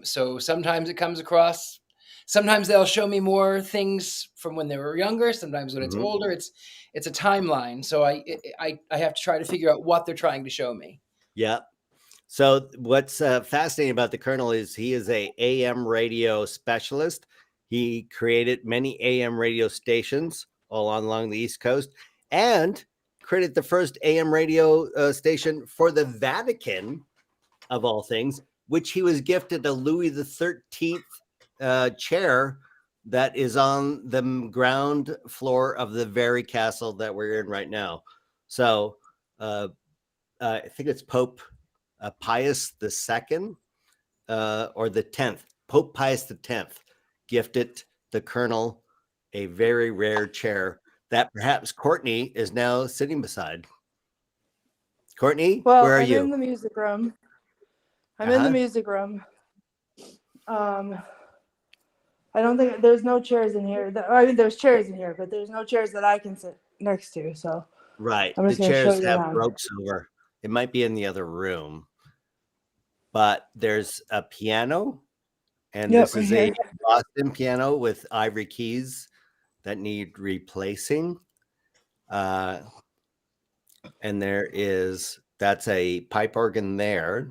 So sometimes it comes across. Sometimes they'll show me more things from when they were younger. Sometimes when it's older, it's a timeline. So I have to try to figure out what they're trying to show me. Yeah. So what's fascinating about the Colonel is he is a AM radio specialist. He created many AM radio stations all along the East Coast and created the first AM radio station for the Vatican, of all things, which he was gifted a Louis XIII chair that is on the ground floor of the very castle that we're in right now. So I think it's Pope Pius II or the 10th. Pope Pius X gifted the Colonel a very rare chair that perhaps Courtney is now sitting beside. Courtney, where are you? I'm in the music room. I'm in the music room. I don't think there's no chairs in here. I mean, there's chairs in here, but there's no chairs that I can sit next to. So right, I'm just the gonna show chairs you have around. ropes over. It might be in the other room, but there's a piano, and this is a Boston piano with ivory keys that need replacing. And that's a pipe organ there.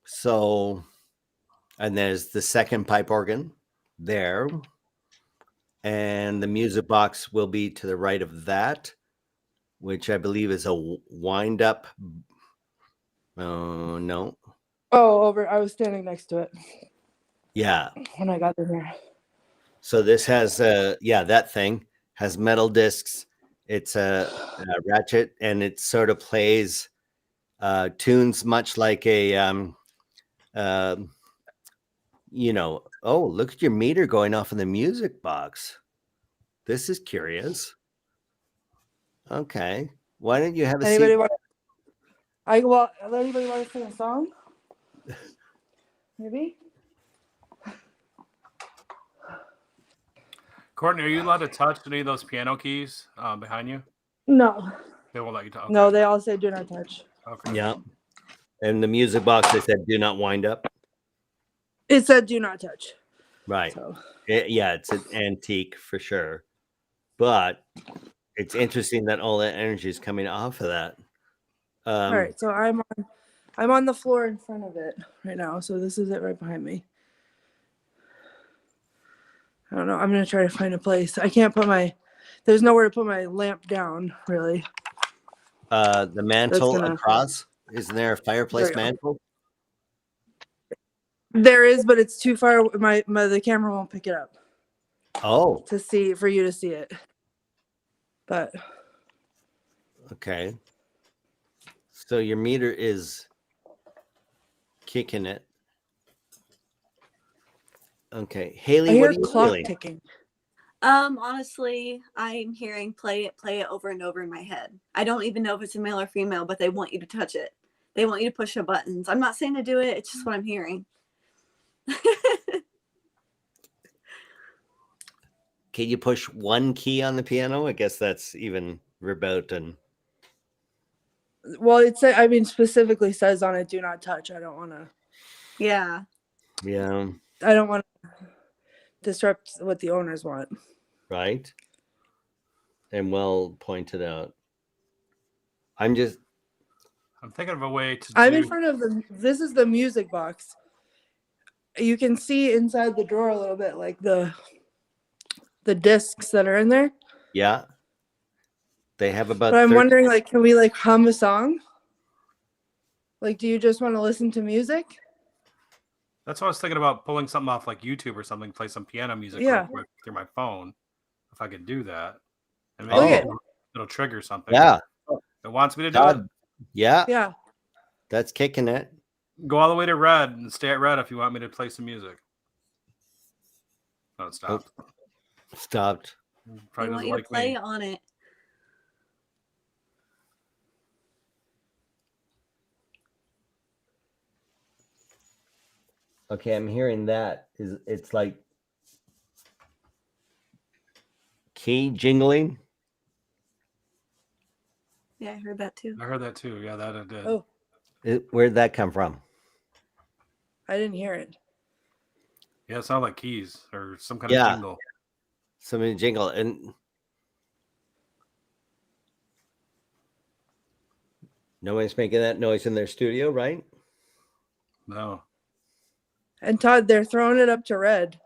So, and there's the second pipe organ there. And the music box will be to the right of that, which I believe is a wind up. Oh, no. Oh, over. I was standing next to it. Yeah. When I got in here. So this has, that thing has metal discs. It's a ratchet, and it sort of plays tunes much like a, oh, look at your meter going off in the music box. This is curious. Okay. Why don't you have a seat? Anybody want to sing a song? Maybe? Courtney, are you allowed to touch any of those piano keys behind you? No. They won't let you touch. Okay. No, they all say do not touch. Okay. Yeah. And the music box, they said, do not wind up. It said do not touch. Right. So. It's an antique for sure. But It's interesting that all that energy is coming off of that. All right, so I'm on the floor in front of it right now. So this is it right behind me. I don't know. I'm gonna try to find a place. I can't put there's nowhere to put my lamp down, really. The mantle gonna- across. Isn't there a fireplace There we go. mantle? There is, but it's too far. The camera won't pick it up Oh, for you to see it. But okay. So your meter is kicking it. Okay, I Haley, hear what are a you clock feeling? ticking. Honestly, I'm hearing play it over and over in my head. I don't even know if it's a male or female, but they want you to touch it. They want you to push the buttons. I'm not saying to do it. It's just what I'm hearing. Can you push one key on the piano? I guess that's even verboten. Well, specifically says on it, do not touch. I don't want to. Yeah. Yeah, I don't want to disrupt what the owners want. right. And well pointed out. I'm thinking of a way to I'm do. in front of this is the music box. You can see inside the drawer a little bit, like the discs that are in there. yeah. They have about. But I'm 30 wondering, like, can we like hum a song? Like, do you just want to listen to music? That's what I was thinking about, pulling something off like YouTube or something, play some piano music Yeah. real quick through my phone. If I could do that, and Oh. maybe it'll trigger something. Yeah, It wants me to do Todd. Yeah, Yeah. that's kicking it. it. Go all the way to red and stay at red if you want me to play some music. No, it stopped. Stopped. They Probably want doesn't you to like play me. on it. Okay, I'm hearing that. It's like key jingling. Yeah, I heard that too. I heard that too. Yeah, that I did. Oh, Where'd that come from? I didn't hear it. Yeah, it sounded like keys or some kind Yeah. of jingle. Somebody jingle and nobody's making that noise in their studio, right? No. And Todd, they're throwing it up to red.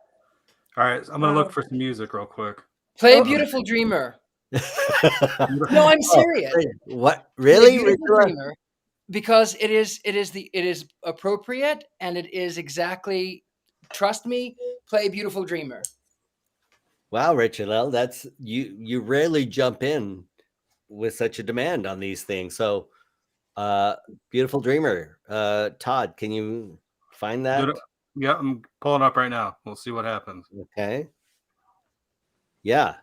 All right, I'm gonna Wow. look for some music real quick. Play Oh. Beautiful Dreamer. No, I'm serious. What? Play Really? Beautiful Richard? Dreamer, because it is appropriate and it is exactly. Trust me, play Beautiful Dreamer. Wow, Richard-Lael, that's you rarely jump in with such a demand on these things. So Beautiful Dreamer. Todd, can you find that? Yeah, I'm pulling up right now. We'll see what happens. Okay. Yeah.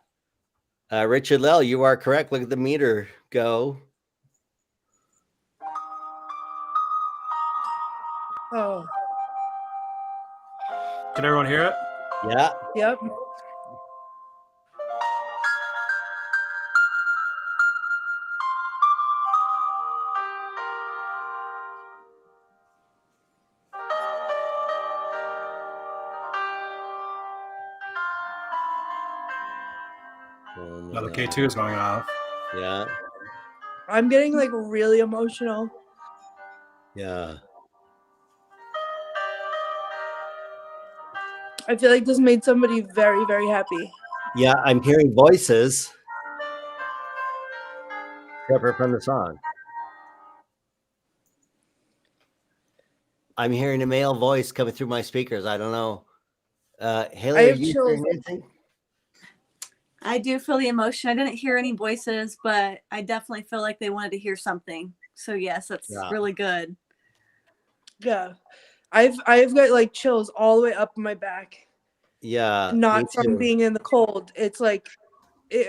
Richard-Lael, you are correct. Look at the meter go. Oh, Can everyone hear it? Yeah. yep. Now the K2 is going off. Yeah. I'm getting like really emotional. Yeah. I feel like this made somebody very, very happy. Yeah, I'm hearing voices separate from the song. I'm hearing a male voice coming through my speakers. I don't know. Haley, I are have you chills. hearing anything? I do feel the emotion. I didn't hear any voices, but I definitely feel like they wanted to hear something. So yes, that's Yeah. really good. Yeah. I've got like chills all the way up my back. Yeah. Not me from too. being in the cold. It's like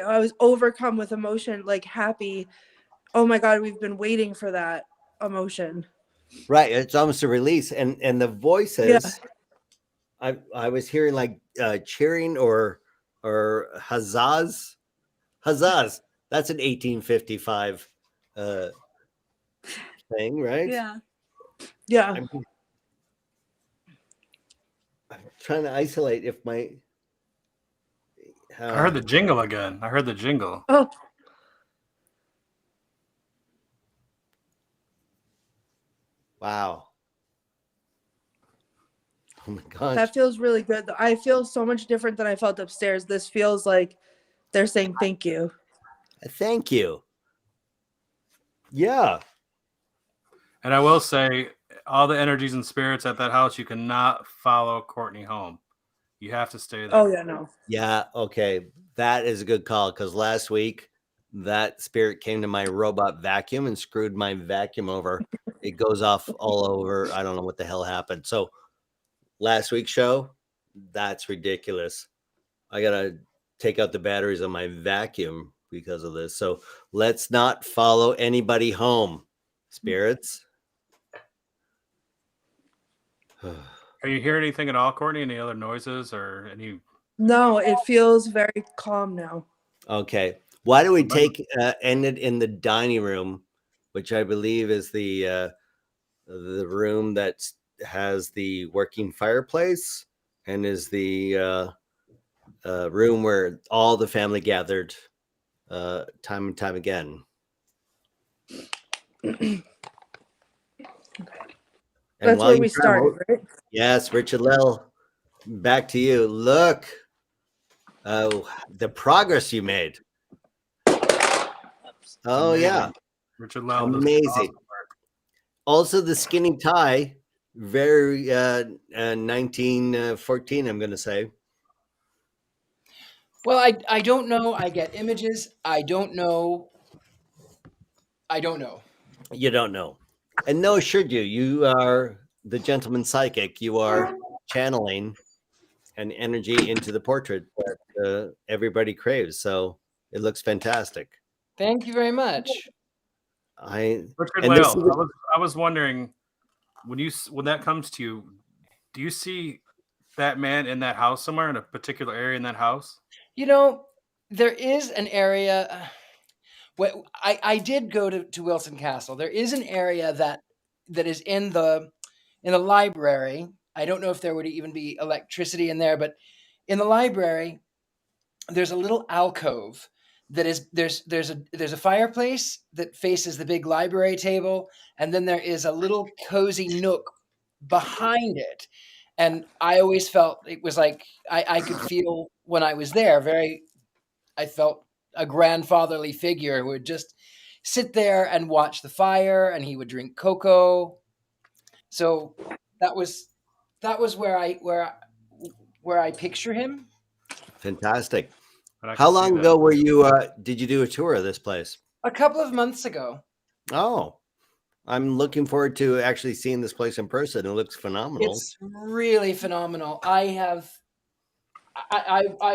I was overcome with emotion, like happy. Oh my God, we've been waiting for that emotion. Right. It's almost a release. And the voices, I was hearing like cheering or huzzahs. Huzzahs. That's an 1855 thing, right? Yeah. Yeah. I'm trying to isolate if my I heard the jingle again. I heard the jingle. Oh, Wow. Oh my gosh. That feels really good. I feel so much different than I felt upstairs. This feels like they're saying thank you. Thank you. Yeah. And I will say, all the energies and spirits at that house, you cannot follow Courtney home. You have to stay there. Oh yeah, no. Yeah. Okay. That is a good call because last week that spirit came to my robot vacuum and screwed my vacuum over. It goes off all over. I don't know what the hell happened. So last week's show, that's ridiculous. I got to take out the batteries on my vacuum because of this. So let's not follow anybody home, spirits. Are you hearing anything at all, Courtney? Any other noises or any? No, it feels very calm now. Okay. Why do we end it in the dining room, which I believe is the room that has the working fireplace and is the room where all the family gathered time and time again. That's where we started, right? Yes, Richard-Lael, back to you. Look, the progress you made. Oh, amazing. yeah. Richard-Lael. Amazing. Awesome. Also, the skinny tie, very 1914, I'm going to say. Well, I don't know. I get images. I don't know. You don't know. And no, should you? You are the gentleman psychic. You are channeling an energy into the portrait that everybody craves. So it looks fantastic. Thank you very much. Richard-Lael, I was wondering, when that comes to you, do you see that man in that house somewhere, in a particular area in that house? You know, there is an area. I did go to Wilson Castle. There is an area that is in the library. I don't know if there would even be electricity in there, but in the library, there's a little alcove that is there's a fireplace that faces the big library table, and then there is a little cozy nook behind it. And I always felt it was like I could feel when I was there. I felt a grandfatherly figure who would just sit there and watch the fire, and he would drink cocoa. So that was where I picture him. Fantastic. How long ago were you? Did you do a tour of this place? A couple of months ago. Oh, I'm looking forward to actually seeing this place in person. It looks phenomenal. It's really phenomenal. I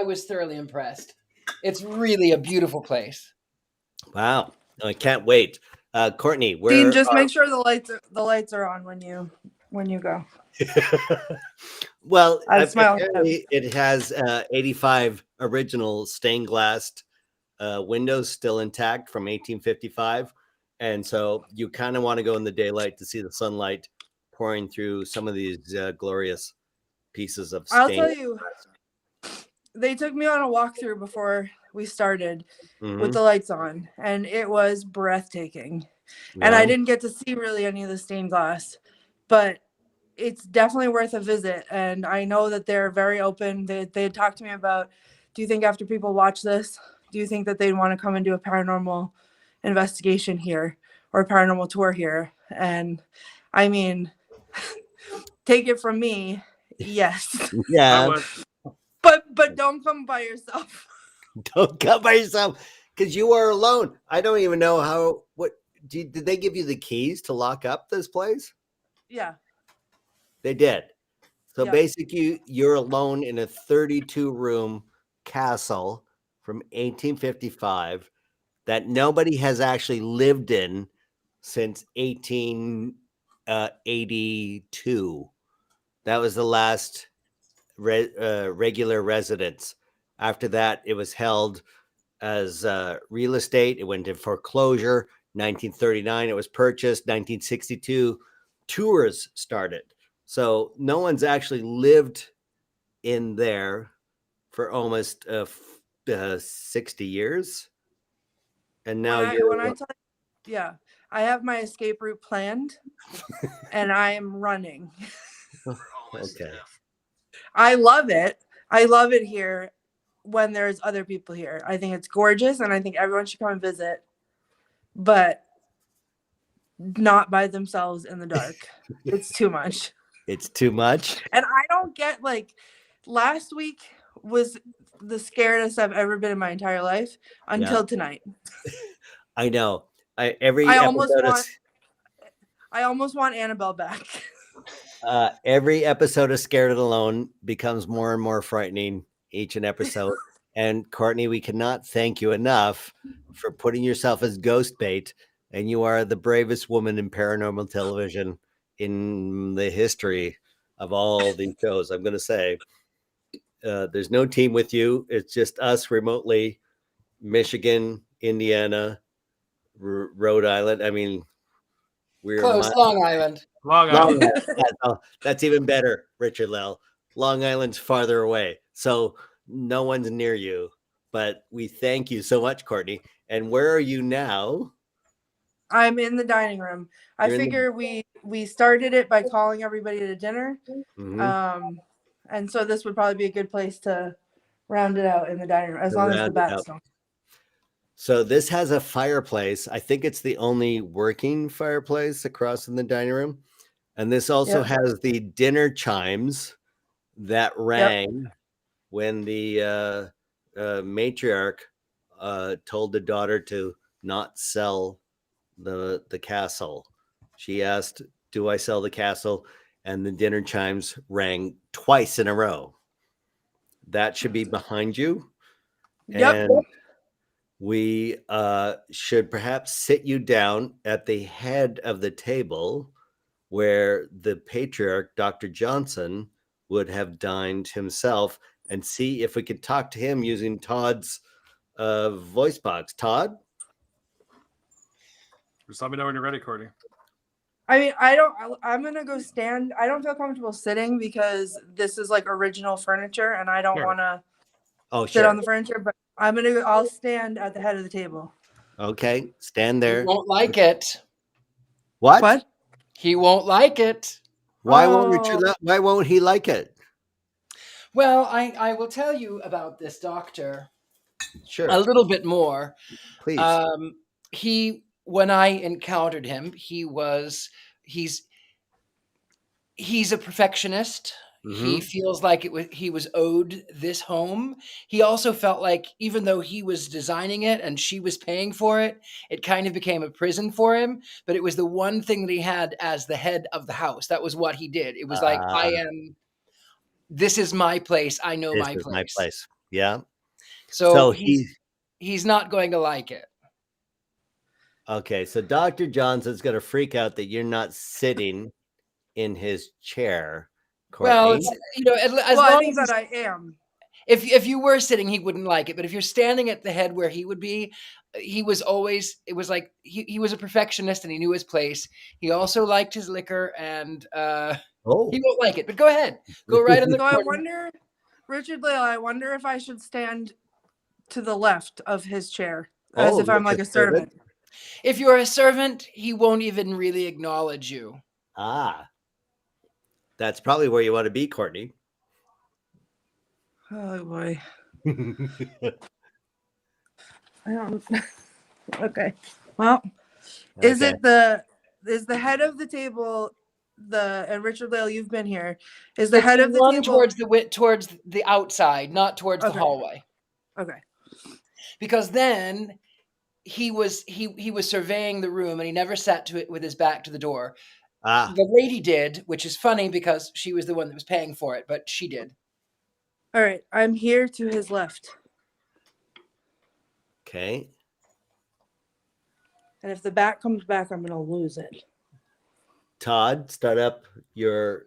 was thoroughly impressed. It's really a beautiful place. Wow. I can't wait. Courtney, Dean, just make sure the lights are on when you go. Well, smile. apparently it has 85 original stained glass windows still intact from 1855. And so you kind of want to go in the daylight to see the sunlight pouring through some of these glorious pieces of stained. I'll tell you, they took me on a walkthrough before we started with the lights on, and it was breathtaking. Yeah. And I didn't get to see really any of the stained glass, but it's definitely worth a visit. And I know that they're very open. They talked to me about, do you think after people watch this, do you think that they'd want to come and do a paranormal investigation here or a paranormal tour here? And I mean, take it from me, yes. Yeah. But don't come by yourself. Don't come by yourself, because you are alone. I don't even know did they give you the keys to lock up this place? Yeah. They did. So yeah. Basically, you're alone in a 32-room castle from 1855 that nobody has actually lived in since 1882. That was the last regular residence. After that, it was held as real estate. It went into foreclosure. 1939, it was purchased. 1962, tours started. So no one's actually lived in there for almost 60 years. And now I have my escape route planned, and I am running. Okay. I love it. I love it here when there's other people here. I think it's gorgeous, and I think everyone should come and visit, but not by themselves in the dark. It's too much. It's too much. And I don't get, like, last week was the scariest I've ever been in my entire life until tonight. I know. I almost want Annabelle back. Every episode of Scared and Alone becomes more and more frightening each and episode. And Courtney, we cannot thank you enough for putting yourself as ghost bait. And you are the bravest woman in paranormal television in the history of all these shows. I'm going to say there's no team with you. It's just us remotely, Michigan, Indiana, Rhode Island. I mean, we're Close, Long Island. Long Island. That's even better, Richard-Lael. Long Island's farther away, so no one's near you. But we thank you so much, Courtney. And where are you now? I'm in the dining room. I figure we started it by calling everybody to dinner. Mm-hmm. And so this would probably be a good place to round it out in the dining room, as long as the bats don't. So this has a fireplace. I think it's the only working fireplace across in the dining room. And this also has the dinner chimes that rang when the matriarch told the daughter to not sell the castle. She asked, "Do I sell the castle?" And the dinner chimes rang twice in a row. That should be behind you. Yep. And we should perhaps sit you down at the head of the table where the patriarch, Dr. Johnson, would have dined himself, and see if we could talk to him using Todd's voice box. Todd? Just let me know when you're ready, Courtney. I mean, I'm going to go stand. I don't feel comfortable sitting because this is like original furniture and I don't want to sit on the furniture, but I'll stand at the head of the table. Okay. Stand there. He won't like it. What? He won't like it. Why won't he like it? Well, I will tell you about this doctor. Sure. A little bit more. Please. When I encountered him, he's a perfectionist. Mm-hmm. He feels like he was owed this home. He also felt like even though he was designing it and she was paying for it, it kind of became a prison for him. But it was the one thing that he had as the head of the house. That was what he did. It was like, this is my place. I know my place. My place. Yeah. So he's not going to like it. Okay, so Dr. Johnson's going to freak out that you're not sitting in his chair. Courtney. Well, I think that I am. If you were sitting, he wouldn't like it. But if you're standing at the head where he would be, he was always. It was like he was a perfectionist and he knew his place. He also liked his liquor, and he won't like it. But go ahead, go right in the. So I wonder, Richard-Lael, I wonder if I should stand to the left of his chair, as if I'm like a servant. If you're a servant, he won't even really acknowledge you. That's probably where you want to be, Courtney. Oh boy. I don't. Okay. Well, is the head of the table and Richard-Lael, you've been here. Is the head of the table towards the outside, not towards the hallway? Okay. Because then he was surveying the room and he never sat to it with his back to the door. The lady did, which is funny because she was the one that was paying for it, but she did. All right, I'm here to his left. Okay. And if the bat comes back, I'm going to lose it. Todd, start up your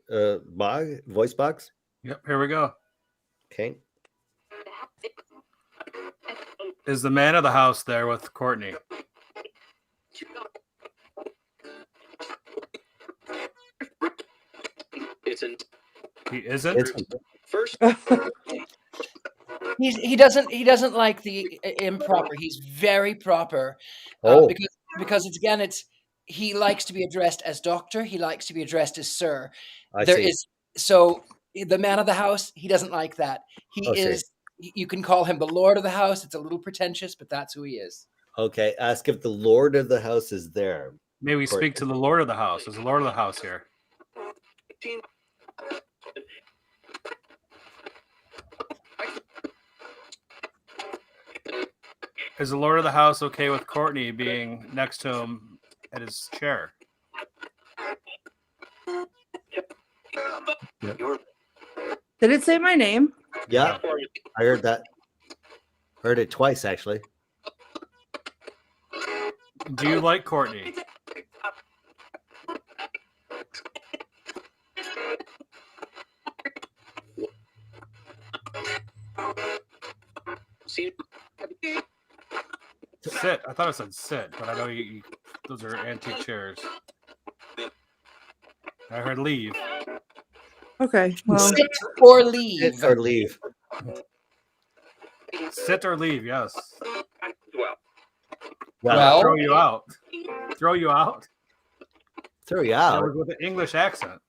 voice box. Yep, here we go. Okay. Is the man of the house there with Courtney? He isn't. First, he doesn't like the improper. He's very proper because it's he likes to be addressed as doctor. He likes to be addressed as sir. I There see. is so the man of the house. He doesn't like that. He I see. is. You can call him the lord of the house. It's a little pretentious, but that's who he is. Okay. Ask if the Lord of the house is there. May we Courtney. speak to the Lord of the house? Is the Lord of the house here? Is the Lord of the house okay with Courtney being next to him at his chair? Did it say my name? Yeah, I heard that. Heard it twice, actually. Do you like Courtney? Sit. I thought it said sit, but I know you those are antique chairs. I heard leave. Okay. Well, Sit or leave. Sit or leave. Sit or leave, yes. Well- Throw you out. Throw you out? Throw you That out. was with an English accent.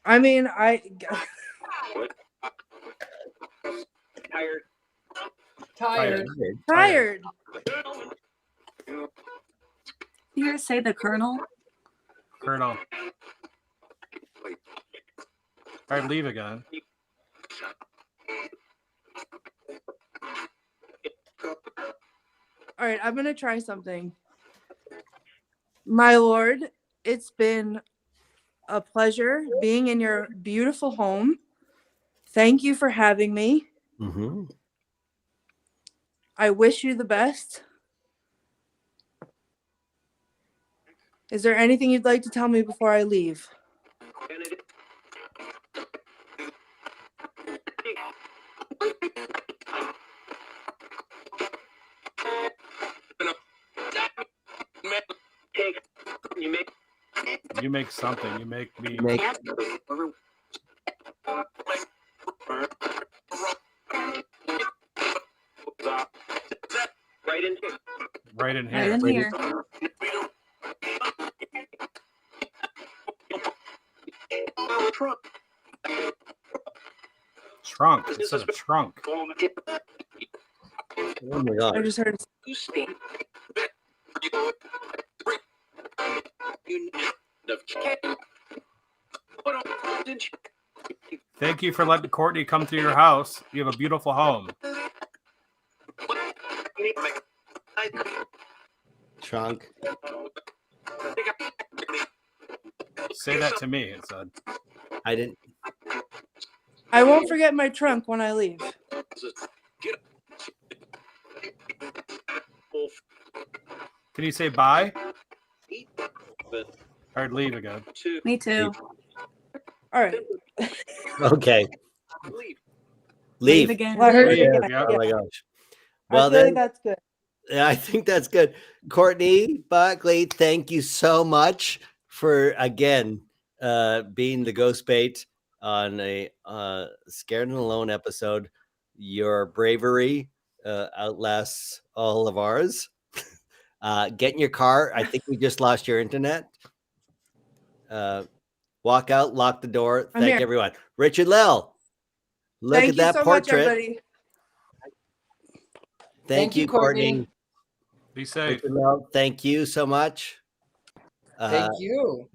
I mean, Tired. tired. You hear say the Colonel? Colonel. All right, leave again. All right, I'm gonna try something. My lord, it's been a pleasure being in your beautiful home. Thank you for having me. Mm-hmm. I wish you the best. Is there anything you'd like to tell me before I leave? You make something. You make me. Make Right in Right here. in here. Trunk. It says a trunk. oh my I god. just heard. Thank you for letting Courtney come to your house. You have a beautiful home. Trunk. Say that to me, it said. I didn't. I won't forget my trunk when I leave. Can you say bye? Or leave again. Me too. All right. Okay. Leave Leave. again. Well, I heard it Leave, again. yeah. Oh my gosh. I Well feel like then, that's good. yeah, I think that's good. Courtney, Buckley, thank you so much for again being the ghost bait on a Scared and Alone episode. Your bravery outlasts all of ours. Get in your car. I think we just lost your internet. Walk out, lock the door. I'm Thank here. everyone. Richard-Lael, look Thank at you that so much, portrait. everybody. Thank you, Courtney. Be safe. Richard-Lael, thank you so much. Thank you.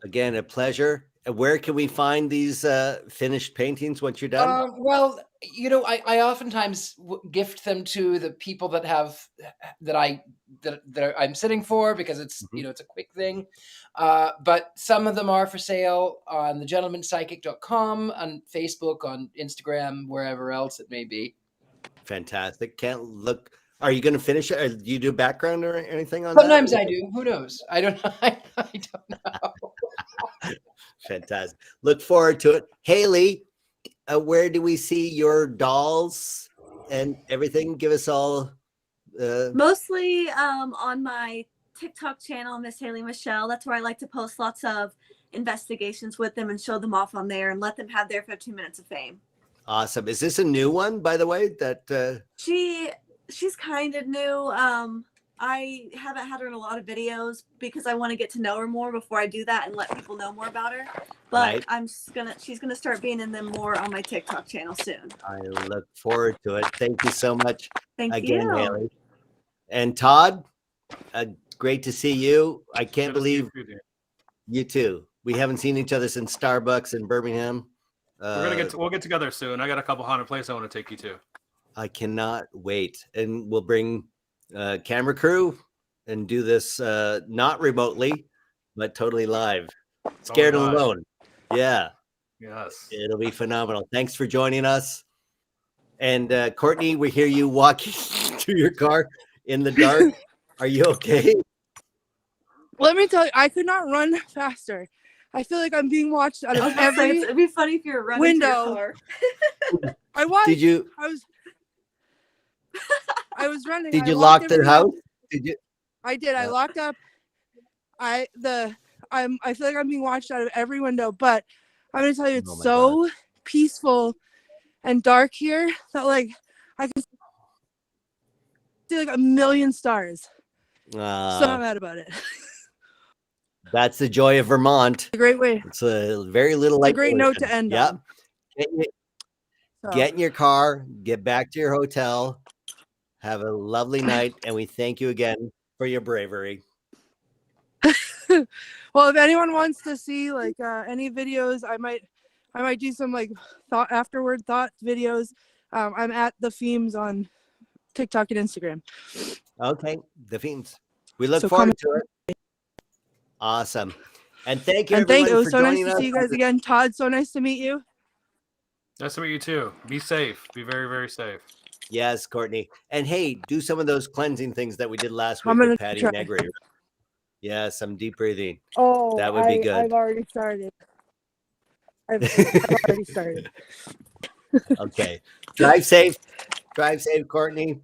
Again, a pleasure. Where can we find these finished paintings once you're done? Well, you know, I oftentimes gift them to the people that have that I'm sitting for because it's you know it's a quick thing. But some of them are for sale on thegentlemanpsychic.com, on Facebook, on Instagram, wherever else it may be. Fantastic. Can't look. Are you going to finish it? Or do you do background or anything on Sometimes that? I do. Who knows? I don't know. I don't know. Fantastic. Look forward to it. Haley, where do we see your dolls and everything? Give us all. Mostly on my TikTok channel, Miss Haley Michelle. That's where I like to post lots of investigations with them and show them off on there and let them have their 15 minutes of fame. Awesome. Is this a new one, by the way? That She's kind of new. I haven't had her in a lot of videos because I want to get to know her more before I do that and let people know more about her. But Right. she's gonna start being in them more on my TikTok channel soon. I look forward to it. Thank you so much Thank again, you. Haley. And Todd, great to see you. I can't Good to see you believe too, Dan. you too. We haven't seen each other since Starbucks in Birmingham. We'll get together soon. I got a couple haunted places I want to take you to. I cannot wait. And we'll bring camera crew and do this not remotely, but totally live. Scared and live. Alone. Yeah, Yes. it'll be phenomenal. Thanks for joining us. And Courtney, we hear you walking to your car in the dark. Are you okay? Let me tell you, I could not run faster. I feel like I'm being watched out I of was gonna say, every it'd be funny if you were running to window. your car. I was. Did you I was running. did I you locked lock the everything house? up. Did you? I did. I locked up. I feel like I'm being watched out of every window, but I'm gonna tell you, it's Oh my so peaceful and dark here that like I can see like a million stars. So I'm mad about it. That's the joy of Vermont. A great way. It's a very little It's light a great note pollution. to end Yep. on. So, Get in your car, get back to your hotel, have a lovely night, and we thank you again for your bravery. well, if anyone wants to see like any videos, I might do some like thought videos. I'm at the Themes on TikTok and Instagram. Okay, the Fiends. We look So forward to it. Awesome. And thank you, And thank everyone, you. It was for so nice joining to us. see you guys again. Todd, so nice to meet you. Nice to meet you too. Be safe. Be very, very safe. Yes, Courtney. And hey, do some of those cleansing things that we did last week I'm with gonna Patty try. Negri. Yeah, some deep breathing. Oh, That would be good. I've already started. I've already started. Okay. Drive safe. Drive safe, Courtney.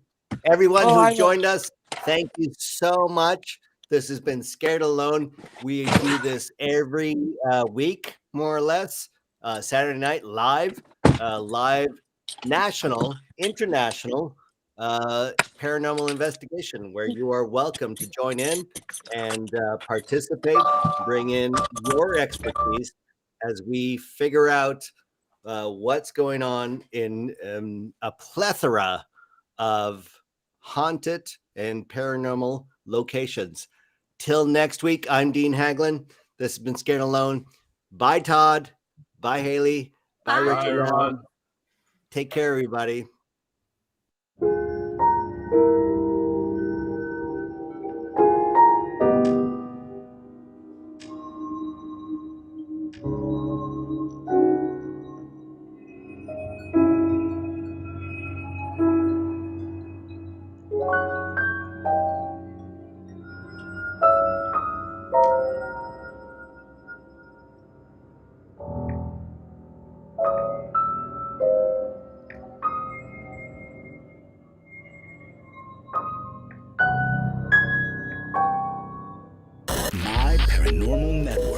Everyone I who's will. joined us, thank you so much. This has been Scared Alone. We do this every week, more or less. Saturday night, live national, international paranormal investigation, where you are welcome to join in and participate, bring in your expertise as we figure out what's going on in a plethora of haunted and paranormal locations. Till next week, I'm Dean Haglund. This has been Scared Alone. Bye, Todd. Bye, Haley. Bye, Bye. Bye, Richard-Lael. everyone. Take care, everybody. My Paranormal Network.